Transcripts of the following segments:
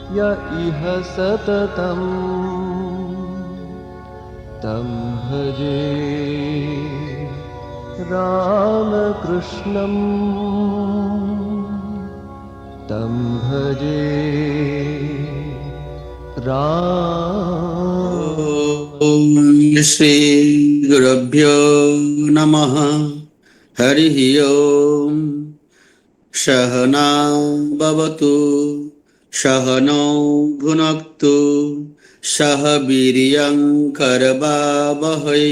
य इह सततं तं भजे रामकृष्णं तं भजे ॐ श्री गुरुभ्यो नमः। हरिः ओम्। सहना भवतु, सहनौ भुनक्तु, सह वीर्यं करवावहै,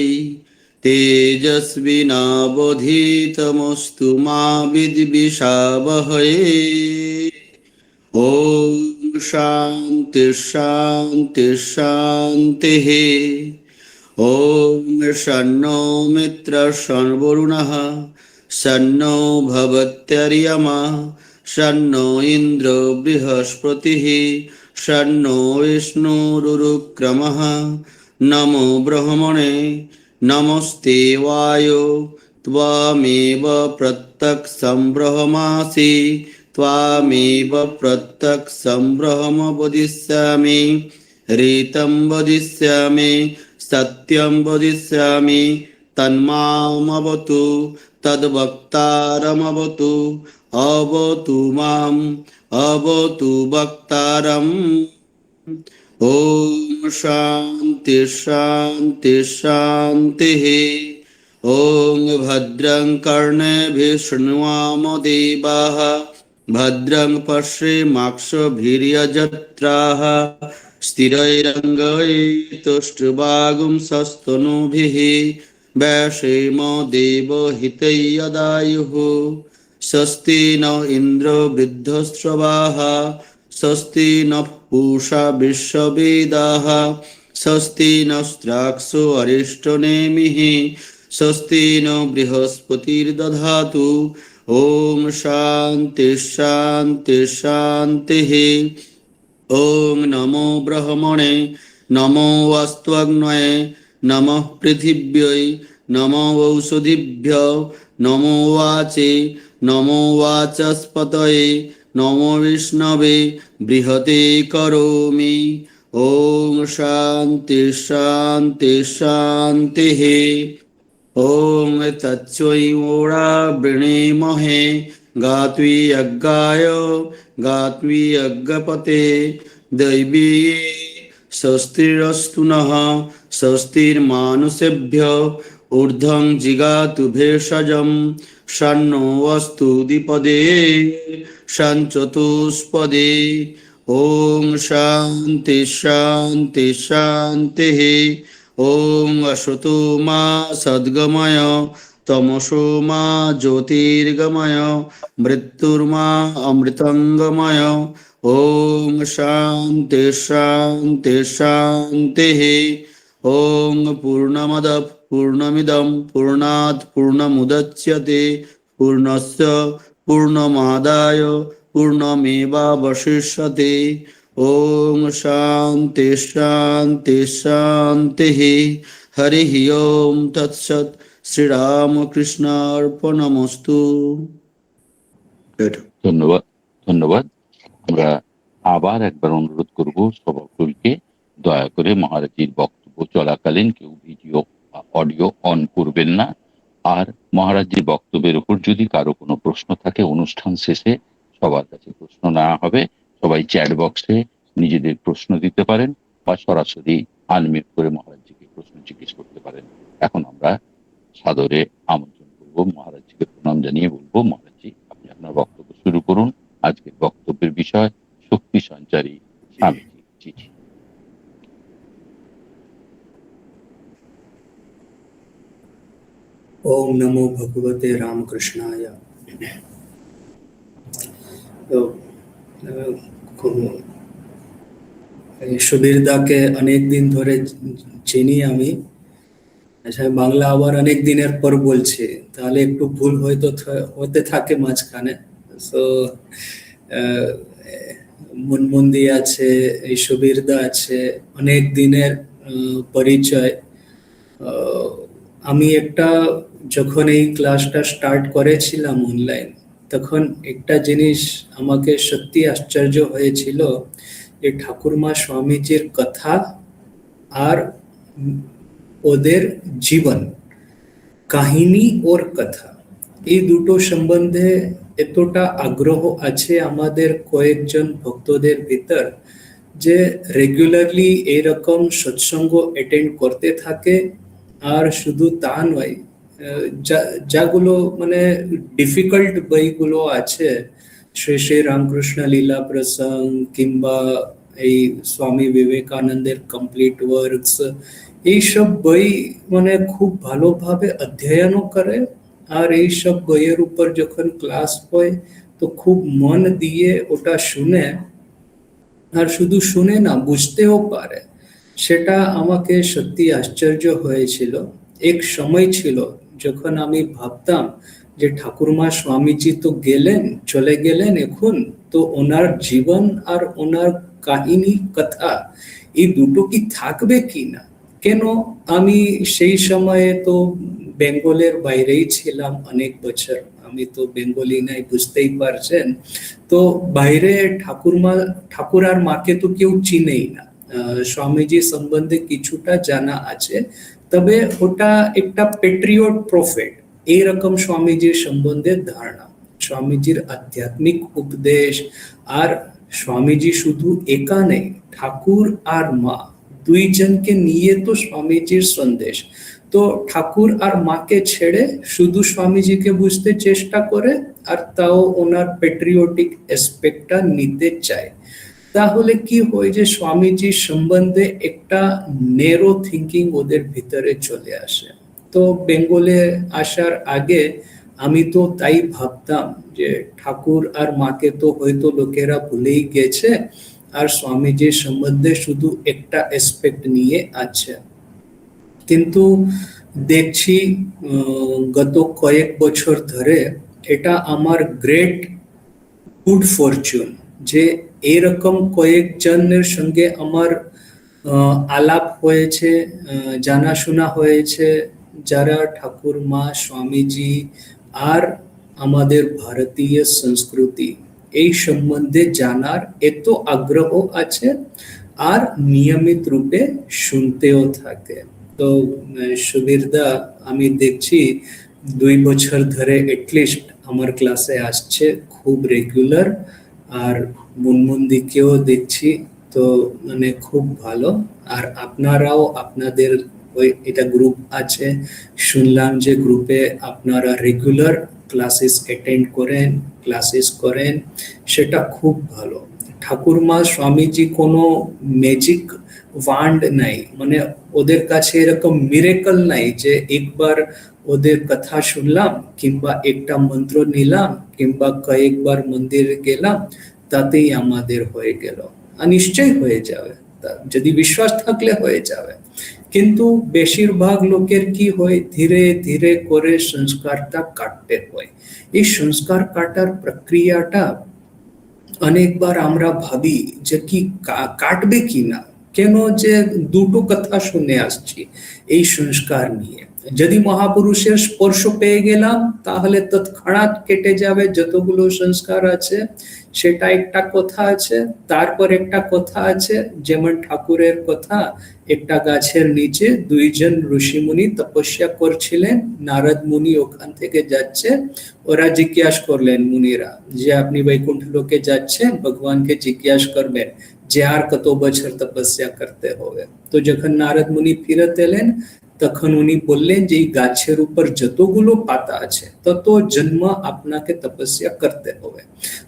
तेजस्विनावधीतमस्तु मा विद्विषावहै। ओम शांति शांति शांति। ओम शन्नो मित्र शन्वरुणः शन्नो भवत्यर्यमा शन्नो इंद्रो बृहस्पतिः शन्नो विष्णुरुक्रमः। नमो ब्रह्मणे नमस्ते वायो त्वमेव प्रत्यक्षं ब्रह्मासि त्वामेव प्रत्यक्षं ब्रह्म वदिष्यामि। ऋतं वदिष्यामि सत्यं वदिष्यामि। तन्मामवतु तद्वक्तारमवतु। अवतु माम् अवतु वक्तारम्। ॐ शान्ति शान्ति शान्तिः। ॐ भद्रं कर्णेभिः शृण्वाम देवाः भद्रं पश्येमाक्षभिर्यजत्राः स्थिरैरङ्गैस्तुष्टुवागुंसस्तनूभिः व्यासेम देवहितैर्यदायुः। स्वस्ति न इन्द्रो वृद्धश्रवाः स्वस्ति नः पूषा विश्ववेदाः स्वस्ति नस्त्राक्षो अरिष्टनेमिः स्वस्ति न बृहस्पतिर्दधातु। ओम शांति शांति शांतिः। ओम नमो ब्रह्मणे नमो वास्त्वग्नये नमः पृथिव्यै नमो औषधिभ्यो नमो वाचे नमो वाचस्पतये नमो विष्णवे बृहते करोमि। ओम शांति शांति शांतिः। ओम तत्सवितुर्वरेण्यं गात्वी यज्ञपते दैवी स्वस्तिरस्तु नः स्वस्तिर्मानुषेभ्यो ऊर्ध्वं जिगातु भेषजं शन्नो अस्तु द्विपदे शञ्चतुष्पदे। ओम शांति शांति शांतिः। ओम असतो मा सद्गमय तमसो मा ज्योतिर्गमय मृत्युर्मा अमृतंगमय। ओम शांति शांति शांतिः। ओम पूर्णमद पूर्णमिदं पूर्णात् पूर्णमुदच्यते पूर्णस्य पूर्णमादाय पूर्णमेवावशिष्यते। ओम शांति शांति शांतिः। हरिः ओम तत्सत्। श्री रामकृष्ण अर्पणमस्तु। ধন্যবাদ ধন্যবাদ। আমরা আবার একবার অনুরোধ করব সকলকে দয়া করে মহারাজের বক্তব্য চলাকালীন কেউ ভিডিও বা অডিও অন করবেন না। আর মহারাজের বক্তব্যের উপর যদি কারো কোনো প্রশ্ন থাকে অনুষ্ঠান শেষে সবার কাছে প্রশ্ন নেওয়া হবে। সবাই চ্যাট বক্সে নিজেদের প্রশ্ন দিতে পারেন বা সরাসরি আনমিউট করে মহারাজজিকে প্রশ্ন জিজ্ঞেস করতে পারেন। এখন আমরা সাদরে আমন্ত্রণ করব মহারাজজিকে প্রণাম জানিয়ে বলবো, মহারাজজি আপনি আপনার বক্তব্য শুরু করুন। আজকের বক্তব্যের বিষয় শক্তি সঞ্চারী স্বামীজির চিঠি। ओम नमो भगवते रामकृष्णाय। तो সুবীরদাকে অনেক দিন ধরে চিনি আমি। আচ্ছা, বাংলা আবার অনেক দিনের পর বলছি, তাহলে একটু ভুল হয়তো হতে থাকে মাঝখানে। সো মুনমুন্দি আছে, এই সুবীরদা আছে, অনেক দিনের পরিচয়। আমি একটা যখন এই ক্লাসটা স্টার্ট করেছিলাম অনলাইন, তখন একটা জিনিস আমাকে সত্যি আশ্চর্য হয়েছিল যে ঠাকুরমা স্বামীজির কথা আর ওদের জীবন কাহিনী ওর কথা, এই দুটো সম্বন্ধে এতটা আগ্রহ আছে আমাদের কয়েকজন ভক্তদের ভিতর যে রেগুলারলি এরকম সৎসঙ্গ অ্যাটেন্ড করতে থাকে। আর শুধু তা নয়, যাগুলো মানে ডিফিকাল্ট বইগুলো আছে, শ্রী শ্রী রামকৃষ্ণ লীলা প্রসঙ্গ কিংবা এই স্বামী বিবেকানন্দের কমপ্লিট ওয়ার্কস, এইসব বই মানে খুব ভালোভাবে অধ্যয়নও করে। আর এইসব বইয়ের উপর যখন ক্লাস হয় তো খুব মন দিয়ে ওটা শুনে, আর শুধু শুনে না, বুঝতেও পারে। সেটা আমাকে সত্যি আশ্চর্য হয়েছিল। এক সময় ছিল যখন আমি ভাবতাম যে ঠাকুরমা স্বামীজি তো গেলেন, চলে গেলেন, এখন তো ওনার জীবন আর ওনার কাহিনী কথা এই দুটো কি থাকবে কি না। কেন, আমি সেই সময়ে তো বেঙ্গলের বাইরেই ছিলাম অনেক বছর, আমি তো বেঙ্গলি নাই, বুঝতেই পারছেন। তো বাইরে ঠাকুর আর মাকে তো কেউ চিনেই না। স্বামীজি সম্বন্ধে কিছুটা জানা আছে, তবে ওটা একটা পেট্রিয়ট প্রফেট এইরকম স্বামীজির সম্বন্ধে ধারণা। স্বামীজির আধ্যাত্মিক উপদেশ, আর স্বামীজি শুধু একা নেই, ঠাকুর আর মা দুইজনকে নিয়ে তো স্বামীজির সন্দেশ। তো ঠাকুর আর মাকে ছেড়ে শুধু স্বামীজিকে বুঝতে চেষ্টা করে, আর তাও ওনার পেট্রিয়টিক অ্যাসপেক্টটা নিতে চায়। তাহলে কি হয় যে স্বামীজির সম্বন্ধে একটা নেরো থিঙ্কিং ওদের ভিতরে চলে আসে। তো বেঙ্গলে আসার আগে আমি তো তাই ভাবতাম যে ঠাকুর আর মাকে তো হয়তো লোকেরা ভুলেই গেছে, আর স্বামীজির সম্বন্ধে শুধু একটা অ্যাসপেক্ট নিয়ে আছে। কিন্তু দেখছি গত কয়েক বছর ধরে এটা আমার গ্রেট গুড ফরচুন যে এরকম কয়েকজনের সঙ্গে আমার আলাপ হয়েছে, জানাশোনা হয়েছে, যারা ঠাকুর মা স্বামীজি আর আমাদের ভারতীয় সংস্কৃতি এই সম্বন্ধে জানার এত আগ্রহ আছে, আর নিয়মিত রূপে শুনতেও থাকে। তো সুবীরদা আমি দেখছি 2 বছর ধরে এটলিস্ট আমার ক্লাসে আসছে খুব রেগুলার, আর মুনমুনদিকেও দেখছি, তো মানে খুব ভালো। আর আপনারাও আপনাদের ওই এটা গ্রুপ আছে, শুনলাম যে গ্রুপে আপনারা রেগুলার ক্লাসেস অ্যাটেন্ড করেন, ক্লাসেস করেন, সেটা খুব ভালো। ঠাকুরমা স্বামীজি কোনো ম্যাজিক ওয়ান্ড নাই, মানে ওদের কাছে এরকম মিরেকল নাই যে একবার ওদের কথা শুনলাম কিংবা একটা মন্ত্র নিলাম কিংবা কয়েকবার মন্দিরে গেলাম তাতেই আমাদের হয়ে গেল। নিশ্চয় হয়ে যাবে, যদি বিশ্বাস থাকলে হয়ে যাবে। কিন্তু বেশিরভাগ লোকের কি হয়, ধীরে ধীরে করে সংস্কারটা কাটতে হয়। এই সংস্কার কাটার প্রক্রিয়াটা অনেকবার আমরা ভাবি যে কি কাটবে কি না, কেন যে দুটো কথা শুনে আসছি এই সংস্কার নিয়ে। যদি মহাপুরুষের স্পর্শ পেয়ে গেলাম তাহলে তৎক্ষণাৎ কেটে যাবে যতগুলো সংস্কার আছে, সেটা একটা কথা আছে। তারপর একটা কথা আছে, যেমন ঠাকুরের কথা, একটা গাছের নিচে 2 জন ঋষিমুনি তপস্যা করছিলেন, নারদ মুনি ওখান থেকে যাচ্ছে, ওরা জিজ্ঞাসা করলেন মুনিরা যে আপনি বৈকুণ্ঠ লোকে যাচ্ছেন, ভগবানকে জিজ্ঞাসা করবেন যে আর কত বছর তপস্যা করতে হবে। তো যখন নারদ মুনি ফিরত এলেন তখন উনি বললেন যে এই গাছের উপর যতগুলো পাতা আছে তত জন্ম আপনাকে তপস্যা করতে হবে।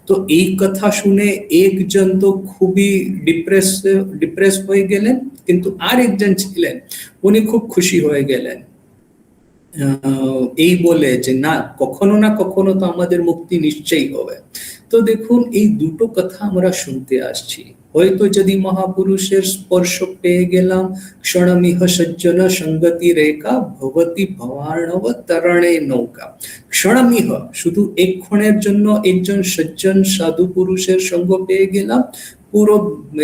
তো এই কথা শুনে একজন তো খুবই ডিপ্রেস হয়ে গেলেন, কিন্তু আর একজন ছিলেন উনি খুব খুশি হয়ে গেলেন, এই বলে যে না, কখনো না কখনো তো আমাদের মুক্তি নিশ্চয়ই হবে। তো দেখুন এই দুটো কথা আমরা শুনতে আসছি। হয়তো যদি মহাপুরুষের স্পর্শ পেয়ে গেলাম, ক্ষণমিহ সজ্জন সঙ্গতি রেখা ভবতি ভবার্ণব তরণে নৌকা। ক্ষণমিহ, শুধু এক ক্ষণের জন্য একজন সজ্জন সাধু পুরুষের সঙ্গ পেয়ে গেলাম, পুরো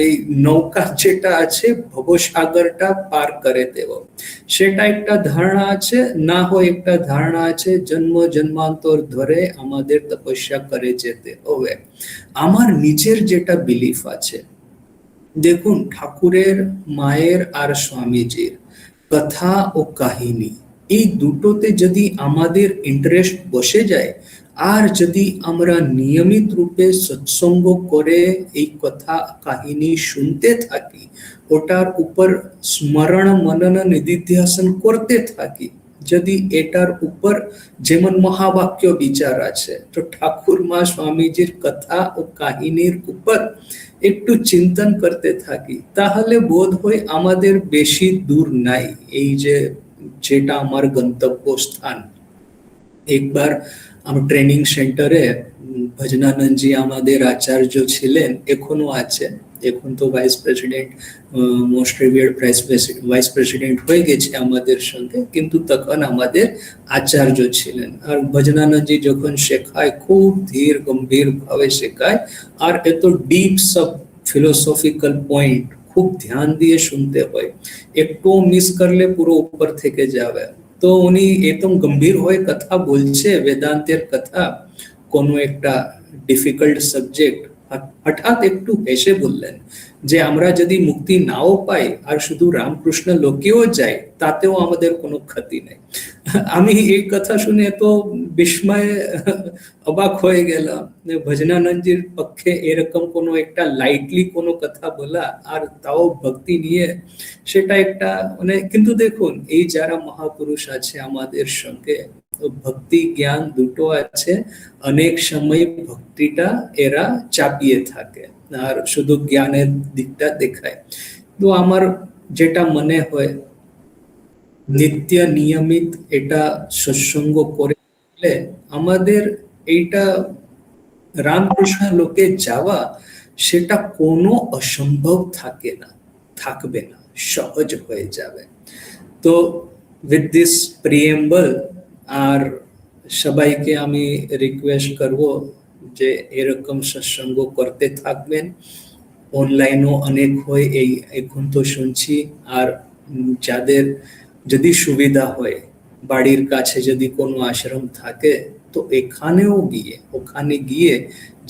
এই নৌকা যেটা আছে ভবসাগরটা পার করে দেব, সেটা একটা ধারণা আছে। না হয় একটা ধারণা আছে জন্ম জন্মান্তর ধরে আমাদের তপস্যা করে যেতে হবে। আমার নিজের যেটা বিলিফ আছে দেখুন, ঠাকুরের, মায়ের আর স্বামীজির কথা ও কাহিনী, এই দুটোতে যদি আমাদের ইন্টারেস্ট বসে যায়, আর যদি আমরা নিয়মিত রূপে সৎসঙ্গ করে এই কথা কাহিনী শুনতে থাকি, ওটার উপর স্মরণ মনন নিধিধ্যাসন করতে থাকি, যদি এটার উপর যেমন মহাবাক্য বিচার আছে, তো ঠাকুর মা স্বামীজির কথা ও কাহিনীর উপর একটু চিন্তন করতে থাকি, তাহলে বোধ হয় আমাদের বেশি দূর নাই এই যে যেটা আমার গন্তব্য স্থান। একবার আমার ট্রেনিং সেন্টারে ভজনানন্দজি আমাদের আচার্য ছিলেন, এখনো আছে, এখন তো vice president, most revered vice president হয়ে গেছে আমাদের সঙ্গে, কিন্তু তখন আমাদের আচার্য ছিলেন। আর ভজনানন্দজি যখন শেখায় খুব ধীর গম্ভীর ভাবে শেখায়, আর এত ডিপ সব ফিলোসফিক্যাল পয়েন্ট খুব ধ্যান দিয়ে শুনতে হয়, একটু মিস করলে পুরো উপর থেকে যাবে। তো উনি একদম গম্ভীর হয়ে কথা বলছে বেদান্তের কথা, কোনো একটা ডিফিকাল্ট সাবজেক্ট, হঠাৎ একটু হেসে বললেন যে আমরা যদি মুক্তি নাও পাই আর শুধু রামকৃষ্ণ লোকেও যাই, তাতেও আমাদের কোনো ক্ষতি নেই। আমি এই কথা শুনে তো বিস্ময়ে অবাক হয়ে গেলাম, ভজনানন্দজির পক্ষে এরকম কোনো একটা লাইটলি কোনো কথা বলা, আর তাও ভক্তি নিয়ে, সেটা একটা মানে, কিন্তু দেখুন এই যারা মহাপুরুষ আছে আমাদের সঙ্গে, ভক্তি জ্ঞান দুটো আছে, অনেক সময় ভক্তিটা এরা চাপিয়ে থাকে আর শুধু জ্ঞানের দিকটা দেখায়। তো আমার যেটা মনে হয়, নিত্য নিয়মিত এটা সৎসঙ্গ করে আমাদের এইটা রামকৃষ্ণ লোকে যাওয়া, সেটা কোনো অসম্ভব থাকবে না, সহজ হয়ে যাবে। তো উইথ দিস প্রিএম্বল, আর সবাইকে আমি রিকোয়েস্ট করব যে এরকম সৎসঙ্গ করতে থাকবেন। অনলাইনও অনেক হয়, এই এখন তো শুনছি। আর যাদের যদি সুবিধা হয়, বাড়ির কাছে যদি কোনো আশ্রম থাকে, তো ওখানে গিয়ে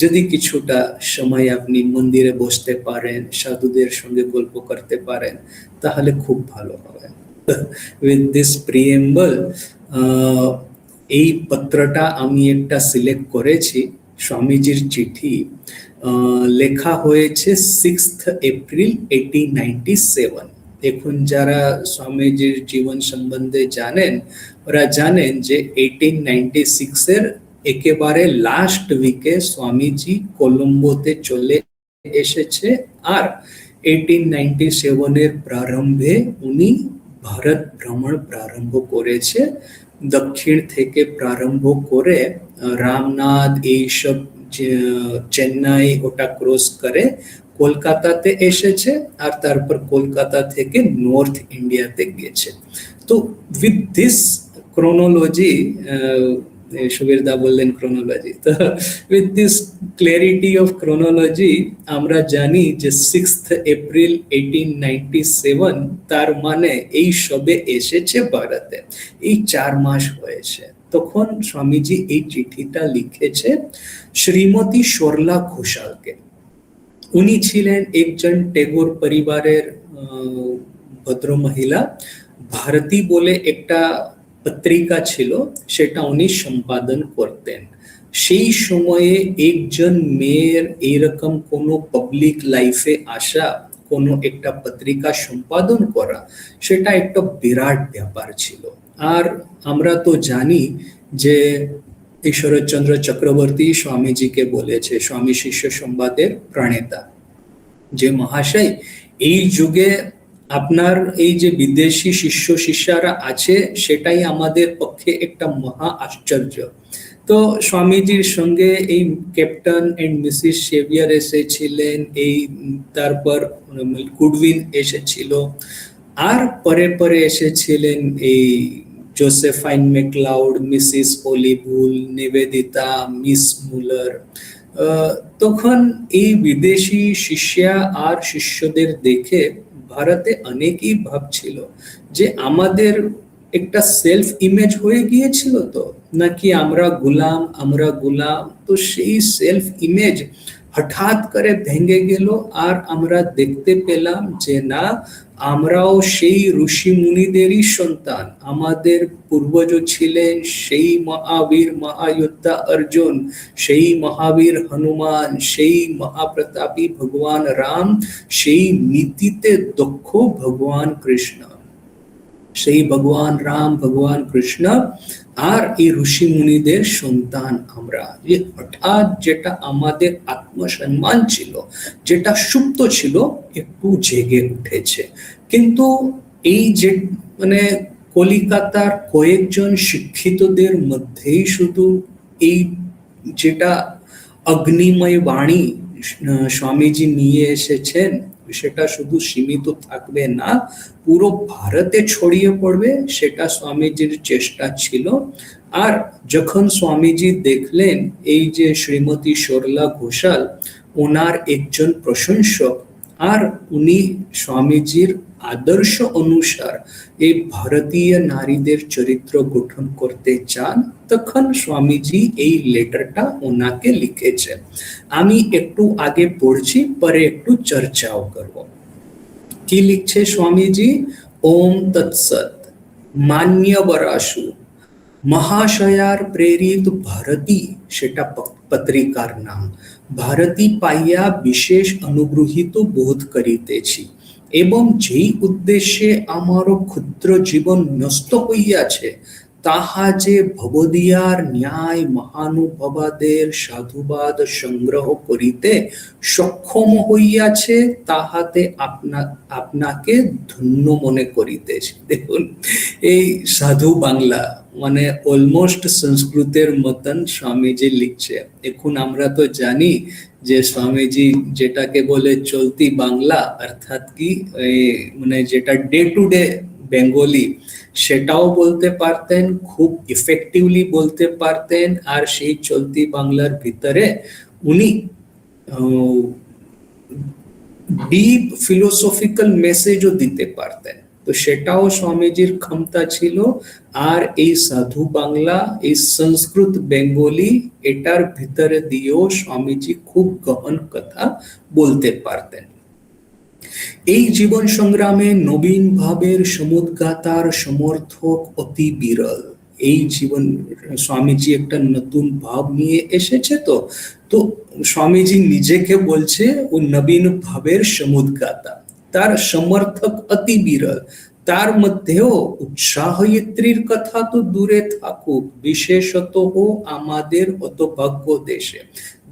যদি কিছুটা সময় আপনি মন্দিরে বসতে পারেন, সাধুদের সঙ্গে গল্প করতে পারেন, তাহলে খুব ভালো হবে। উইথ দিস প্রিএম্বল, এই পত্রটা আমি একটা সিলেক্ট করেছি, স্বামীজির চিঠি, লেখা হয়েছে 6th এপ্রিল 1897। এখন যারা স্বামীজির জীবন সম্বন্ধে জানেন, ওরা জানেন যে 1896 এর একেবারে লাস্ট উইকে স্বামীজি কলম্বোতে চলে এসেছে, আর 1897 এর প্রারম্ভে উনি ভারত ভ্রমণ প্রারম্ভ করেছে। দক্ষিণ থেকে প্রারম্ভ করে রামনাথ, এইসব চেন্নাই ওটা ক্রস করে কলকাতাতে এসেছে, আর তারপর কলকাতা থেকে নর্থ ইন্ডিয়াতে গেছে। তো উইথ দিস ক্রোনোলজি, সুবীরদা বললেন ক্রোনোলজি, তো with this clarity of chronology আমরা জানি যে 6th এপ্রিল 1897, তার মানে এই সবে এসেছে ভারতে, এই 4 মাস হয়েছে। তখন স্বামীজি এই চিঠিটা লিখেছে শ্রীমতী সরলা ঘোষালকে। উনি ছিলেন একজন টেগোর পরিবারের ভদ্র মহিলা। ভারতী বলে একটা পত্রিকা ছিল, সেটা উনি সম্পাদন করতেন। সেই সময়ে একজন মেয়ের এরকম কোনো পাবলিক লাইফে আসা, কোনো একটা পত্রিকা সম্পাদন করা, সেটা একটা বিরাট ব্যাপার ছিল। আর আমরা তো জানি যে ঈশ্বরচন্দ্র চক্রবর্তী স্বামীজিকে বলেছে, স্বামী শিষ্য সংবাদের প্রণেতা, যে মহাশয় এই যুগে আপনার এই যে বিদেশি শিষ্য শিষ্যারা আছে, সেটাই আমাদের পক্ষে একটা মহা আশ্চর্য। তো স্বামীজির সঙ্গে এই ক্যাপ্টেন এন্ড মিসেস সেভিয়ার এসেছিলেন, এই তারপর গুডউইন এসেছিল, আর পরে পরে এসেছিলেন এই জোসেফাইন ম্যাকলাউড, মিসেস অলিভুল, নিবেদিতা, মিস মুলার। তখন এই বিদেশি শিষ্যা আর শিষ্যদের দেখে ভারতে অনেকেই ভাবছিল যে আমাদের একটা সেলফ ইমেজ হয়ে গিয়েছিল, তো নাকি আমরা গোলাম। তো সেই সেলফ ইমেজ হঠাৎ করে ভেঙে গেল, আর আমরা দেখতে পেলাম যে না, আমরাও সেই ঋষি মুনিদেরই সন্তান। আমাদের পূর্বজ ছিলেন সেই মহাবীর মহাযোদ্ধা অর্জুন, সেই মহাবীর হনুমান, সেই মহাপ্রতাপী ভগবান রাম, সেই নীতিতে দক্ষ ভগবান কৃষ্ণ। সেই ভগবান রাম, ভগবান কৃষ্ণ আর এই ঋষি মুনিদের সন্তান আমরা। যে হঠাৎ যেটা আমাদের আত্মসম্মান ছিল, যেটা সুপ্ত ছিল, একটু জেগে উঠেছে। কিন্তু এই যে মানে কলিকাতার কয়েকজন শিক্ষিতদের মধ্যেই শুধু এই যেটা অগ্নিময় বাণী স্বামীজি নিয়ে এসেছেন, সেটা শুধু সীমিত থাকবে না, পুরো ভারতে ছড়িয়ে পড়বে, সেটা স্বামীজির চেষ্টা ছিল। আর যখন স্বামীজি দেখলেন এই যে শ্রীমতী সরলা ঘোষাল ওনার একজন প্রশংসক, আর উনি স্বামীজির আদর্শ অনুসার এই ভারতীয় নারীদের চরিত্র গঠন করতে চান, তখন স্বামীজি এই লেটারটা ওনাকে লিখেছেন। আমি একটু আগে পড়ছি, পরে একটু চর্চাও করব। কি লিখছে স্বামীজি? ওম তৎসৎ। মান্যবরাসু মহাশয়ার প্রেরিত ভারতী, সেটা পত্রিকার নাম, ভারতী পাইয়া বিশেষ অনুগ্রহিত বোধ করিতেছি, এবং যেই উদ্দেশ্যে আমার ক্ষুদ্র জীবন নষ্ট হইয়াছে, তাহা যে ভবদিয়ার ন্যায় মহানুভবাদের সাধুবাদ সংগ্রহ করিতে সক্ষম হইয়াছে, তাহাতে আপনাকে ধন্য মনে করিতেছি। দেখুন, এই সাধু বাংলা মানে অলমোস্ট সংস্কৃতের মতন স্বামীজি লিখছে। এখন আমরা তো জানি যে স্বামীজি যেটাকে বলে চলতি বাংলা, অর্থাৎ কি মানে যেটা ডে টু ডে বেঙ্গলি, সেটাও বলতে পারতেন, খুব ইফেক্টিভলি বলতে পারতেন। আর সেই চলতি বাংলার ভিতরে উনি ডিপ ফিলোসফিক্যাল মেসেজও দিতে পারতেন। তো সেটাও স্বামীজির ক্ষমতা ছিল। আর এই সাধু বাংলা, এই সংস্কৃত বেঙ্গলি, এটার ভিতরে দিয়েও স্বামীজি খুব গহন কথা বলতে পারতেন। এই জীবন সংগ্রামে নবীন ভাবের সমুদ্গাতার সমর্থক অতি বিরল। এই জীবন স্বামীজি একটা নতুন ভাব নিয়ে এসেছে। তো স্বামীজি নিজেকে বলছে ও নবীন ভাবের সমুদ্গাতা, তার সমর্থক অতি বিরল। তার মধ্যেও উৎসাহয়িত্রীর কথা তো দূরে থাকুক, বিশেষত আমাদের হতভাগ্য দেশে।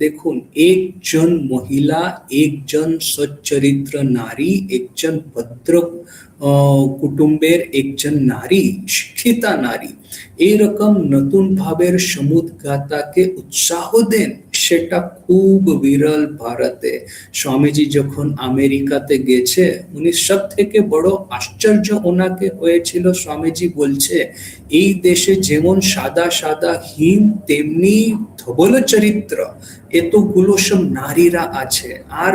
দেখুন, একজন মহিলা, একজন সচ্চরিত্র নারী, একজন ভদ্র কুটুম্বের একজন নারী, শিক্ষিতা নারী, এইরকম নতুন ভাবের সমুদ্গাতাকে উৎসাহ দেন, সেটা খুব বিরল ভারতে। স্বামীজি যখন আমেরিকাতে গেছে, উনি সব থেকে বড় আশ্চর্য ওনাকে হয়েছিল। স্বামীজি বলছে, এই দেশে যেমন সাদা সাদা হিম, তেমনি ধবল চরিত্র এতগুলো সব নারীরা আছে। আর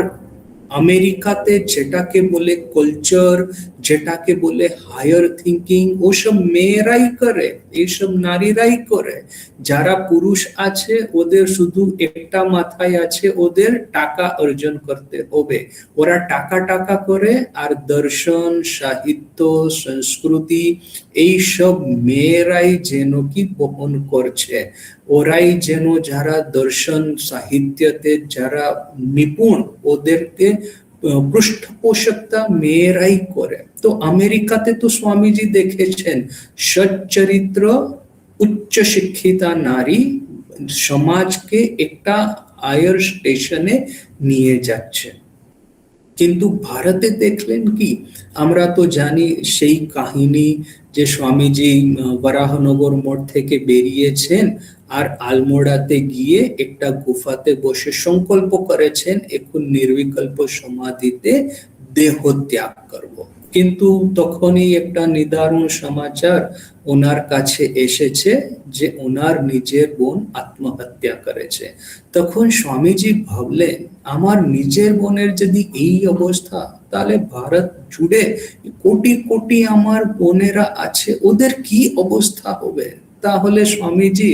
আমেরিকাতে যেটাকে বলে কালচার, যেটাকে বলে হায়ার থিঙ্কিং, ওসব মেয়েরাই করে, এইসব নারীরাই করে। যারা পুরুষ আছে ওদের শুধু একটা মাথায় আছে, ওদের টাকা অর্জন করতে হবে। ওরা টাকা টাকা করে, আর দর্শন, সাহিত্য, সংস্কৃতি এইসব মেয়েরাই যেন কি বহন করছে। ওরাই যেন যারা দর্শন সাহিত্যতে যারা নিপুণ, ওদেরকে পৃষ্ঠপোষকতা মেয়েরাই করে। তো আমেরিকাতে তো স্বামীজি দেখেছেন সচ্চরিত্র উচ্চ শিক্ষিতা নারী সমাজকে একটা হায়ার স্টেশনে নিয়ে যাচ্ছে। কিন্তু ভারতে দেখলেন কি, আমরা তো জানি সেই কাহিনী যে স্বামীজি বরাহনগর মঠ থেকে বেরিয়েছেন, আর আলমোড়াতে গিয়ে একটা গুফাতে বসে সংকল্প করেছেন এখন নির্বিকল্প সমাধিতে দেহ ত্যাগ করব। কিন্তু তখনই একটা নিদারুণ সমাচার ওনার কাছে এসেছে যে ওনার নিজের বোন আত্মহত্যা করেছে। তখন স্বামীজি ভাবলেন, আমার নিজের বোনের যদি এই অবস্থা, তাহলে ভারত জুড়ে কোটি কোটি আমার বোনেরা আছে, ওদের কি অবস্থা হবে। তাহলে স্বামীজি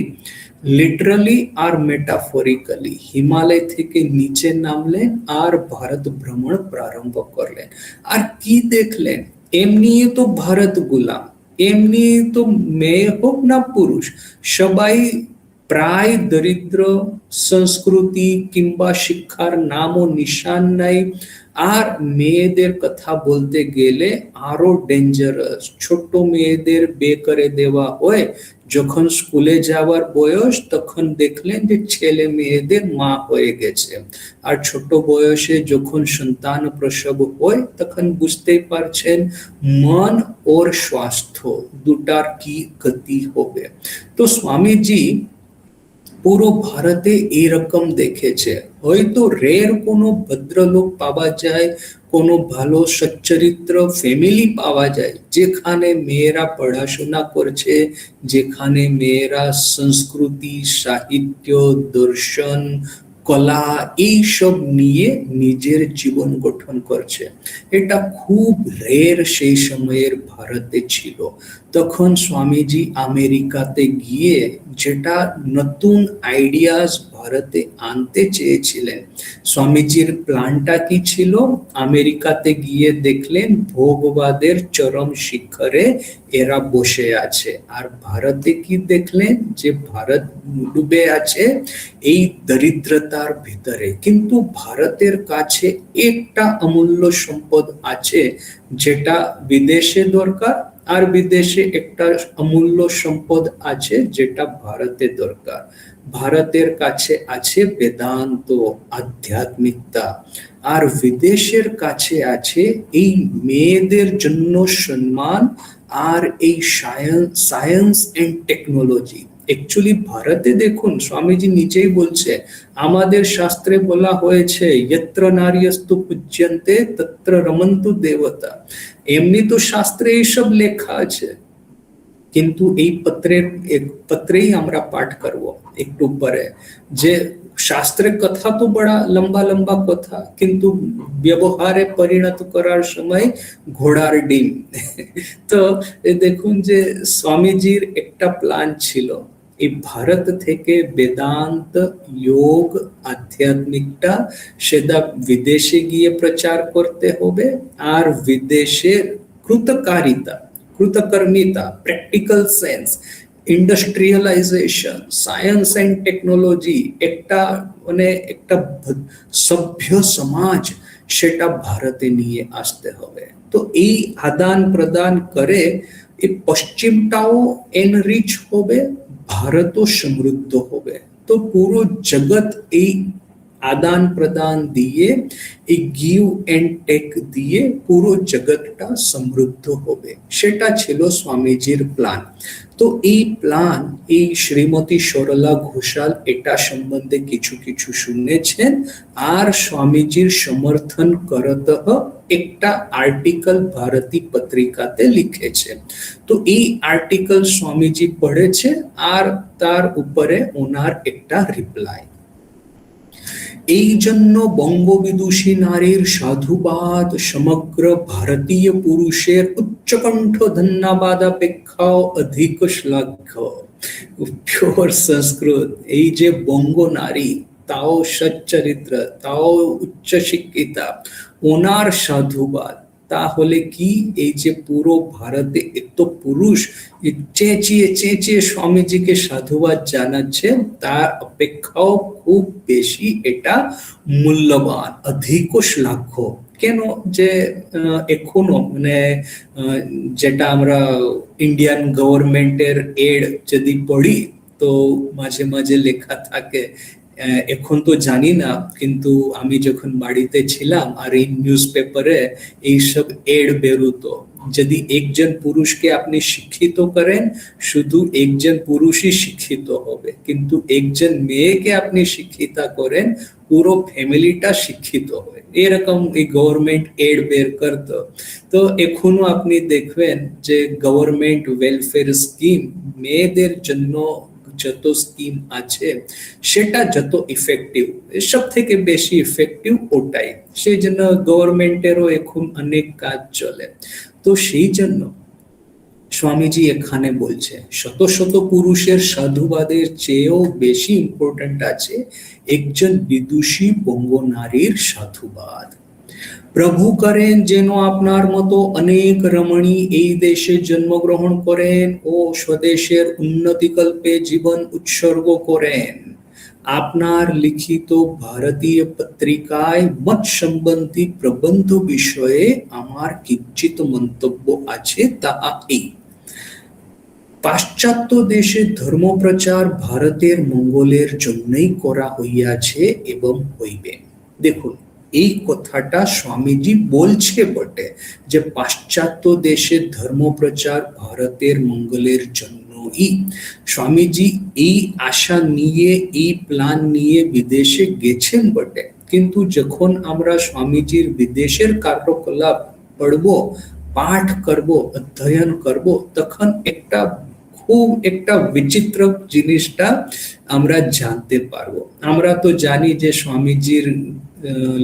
লিটারালি আর মেটাফরিক্যালি হিমালয় থেকে নিচে নামলেন আর ভারত ভ্রমণ প্রারম্ভ করলেন। আর কি দেখলেন? এমনি তো ভারত গুলাম, এমনি তো মেয়ে হোক না পুরুষ, সবাই প্রায় দরিদ্র, সংস্কৃতি কিংবা শিক্ষার নাম ও নিশান নাই। আর মেয়েদের কথা বলতে গেলে আরো ডেঞ্জারাস, ছোট মেয়েদের বিয়ে করে দেওয়া হয়। যখন স্কুলে যাওয়ার বয়স তখন দেখলেন যে ছেলে মেয়েদের মা হয়ে গেছে। আর ছোট বয়সে যখন সন্তান প্রসব হয় তখন বুঝতেই পারছেন মন ওর স্বাস্থ্য দুটার কি গতি হবে। তো স্বামীজি পুরো ভারতে এরকম দেখেছে। হয়তো রের কোনো ভদ্রলোক পাওয়া যায়, কোনো ভালো সচ্চরিত্র ফ্যামিলি পাওয়া যায় যেখানে মেয়েরা পড়াশোনা করছে, যেখানে মেয়েরা সংস্কৃতি, সাহিত্য, দর্শন, কলা এইসব নিয়ে নিজের জীবন গঠন করছে। এটা খুব রের সেই সময়ের ভারতে ছিল। তখন স্বামীজি আমেরিকাতে গিয়ে যেটা নতুন আইডিয়াস ভারতে আনতে চেয়েছিলেন। স্বামীজির প্ল্যানটা কি ছিল? আমেরিকাতে গিয়ে দেখলেন ভোগবাদের চরম শিখরে এরা বসে আছে, আর ভারতে কি দেখলেন? যে ভারত ডুবে আছে এই দরিদ্রতার ভিতরে। কিন্তু ভারতের কাছে একটা অমূল্য সম্পদ আছে যেটা বিদেশে দরকার, আর বিদেশে একটা অমূল্য সম্পদ আছে যেটা ভারতে দরকার। ভারতের কাছে আছে বেদান্ত, আধ্যাত্মিকতা, আর বিদেশের কাছে আছে এই মেয়েদের জন্য সম্মান আর এই সায়েন্স এন্ড টেকনোলজি। অ্যাকচুয়ালি ভারতে দেখুন, স্বামীজি নিজেই বলছে, আমাদের শাস্ত্রে বলা হয়েছে যত্র নারীস্তু পূজ্যন্তে তত্র রমন্তু দেবতা। এমনি তো শাস্ত্রে এইসব লেখা আছে, কিন্তু এই পত্রেই আমরা পাঠ করব একটু পরে, যে শাস্ত্রের কথা তো বড় লম্বা লম্বা কথা, কিন্তু ব্যবহারে পরিণত করার সময় ঘোড়ার ডিম। তো দেখুন যে স্বামীজির একটা প্ল্যান ছিল, এই ভারত থেকে বেদান্ত, যোগ, আধ্যাত্মিকটা সেটা বিদেশে গিয়ে প্রচার করতে হবে। আর বিদেশের কৃতকর্মিতা, practical sense, industrialisation, science and technology, একটা একটা সভ্য সমাজ সেটা ভারতে নিয়ে আসতে হবে। তো এই আদান প্রদান করে এই পশ্চিমটাও এনরিচ হবে, ভারতও সমৃদ্ধ হবে। তো পুরো জগৎ এই আদান প্রদান দিয়ে, এই গিভ এন্ড টেক দিয়ে পুরো জগৎটা সমৃদ্ধ হবে, সেটা ছিল স্বামীজির প্ল্যান। তো এই প্ল্যান, এই শ্রীমতী সরলা ঘোষাল এটা সম্বন্ধে কিছু কিছু শুনেছেন, আর স্বামীজির সমর্থন করত একটা আর্টিকেল ভারতী পত্রিকাতে লিখেছে। তো এই আর্টিকেল স্বামীজি পড়েছে, আর তার উপরে ওনার একটা রিপ্লাই। এই জন্য বঙ্গবিদুষী নারীর সাধুবাদ সমগ্র ভারতীয় পুরুষের উচ্চকণ্ঠ ধন্যবাদ অপেক্ষাও অধিক শ্লাঘ্য। পিওর সংস্কৃত, এই যে বঙ্গ নারী, তাও সচ্চরিত্র, তাও উচ্চ শিক্ষিতা, ওনার সাধুবাদ। তাহলে কি, এই যে পুরো ভারতে এত পুরুষ চেঁচিয়ে চেঁচিয়ে স্বামীজিকে সাধুবাদ জানাচ্ছে, তার অপেক্ষাও খুব বেশি এটা মূল্যবান, অধিক শ্লাঘ্য। কেন? যে এখনো যেটা আমরা ইন্ডিয়ান গভর্নমেন্টের এড যদি পড়ি, তো মাঝে মাঝে লেখা থাকে, এখন তো জানি না, কিন্তু আমি যখন বাড়িতে ছিলাম আর এই নিউজ পেপারে এইসব এড বেরোতো, যদি একজন পুরুষকে আপনি শিক্ষিত করেন, শুধু একজন পুরুষই শিক্ষিত হবে, কিন্তু একজন মেয়েকে আপনি শিক্ষিতা করেন, পুরো ফ্যামিলিটা শিক্ষিত হবে, এরকম এই গভর্নমেন্ট এড বের করতো। তো এখনো আপনি দেখবেন যে গভর্নমেন্ট ওয়েলফেয়ার স্কিম, মেয়েদের জন্য যত স্কিম আছে সেটা যত ইফেক্টিভ, সব থেকে বেশি ইফেক্টিভ ওটাই। সেই জন্য গভর্নমেন্টেরও এখন অনেক কাজ চলে। তো সেই জন্য স্বামীজি এখানে বলছে শত শত পুরুষের সাধুবাদের চেয়েও বেশি ইম্পর্ট্যান্ট আছে একজন বিদুষী বঙ্গ নারীর সাধুবাদ। প্রভু করেন যেন আপনার মতো অনেক রমণী এই দেশে জন্মগ্রহণ করেন ও স্বদেশের উন্নতিকল্পে জীবন উৎসর্গ করেন। আপনার লিখিত ভারতীয় পত্রিকায় মত সম্বন্ধী প্রবন্ধ বিষয়ে আমার কিঞ্চিত মন্তব্য আছে, তাহা এই: পাশ্চাত্য দেশে ধর্মপ্রচার ভারতের মঙ্গলের জন্যই করা হইয়াছে এবং হইবে। দেখুন, এই কথাটা স্বামীজি বলছে বটে যে পাশ্চাত্য দেশে ধর্মপ্রচার ভারতের মঙ্গলের জন্যই। স্বামীজি এই আশা নিয়ে, এই প্ল্যান নিয়ে বিদেশে গেছেন বটে, কিন্তু যখন আমরা স্বামীজির বিদেশের কার্যকলাপ পড়ব, পাঠ করব, অধ্যয়ন করব, তখন খুব একটা বিচিত্র জিনিসটা আমরা জানতে পারবো। আমরা তো জানি যে স্বামীজির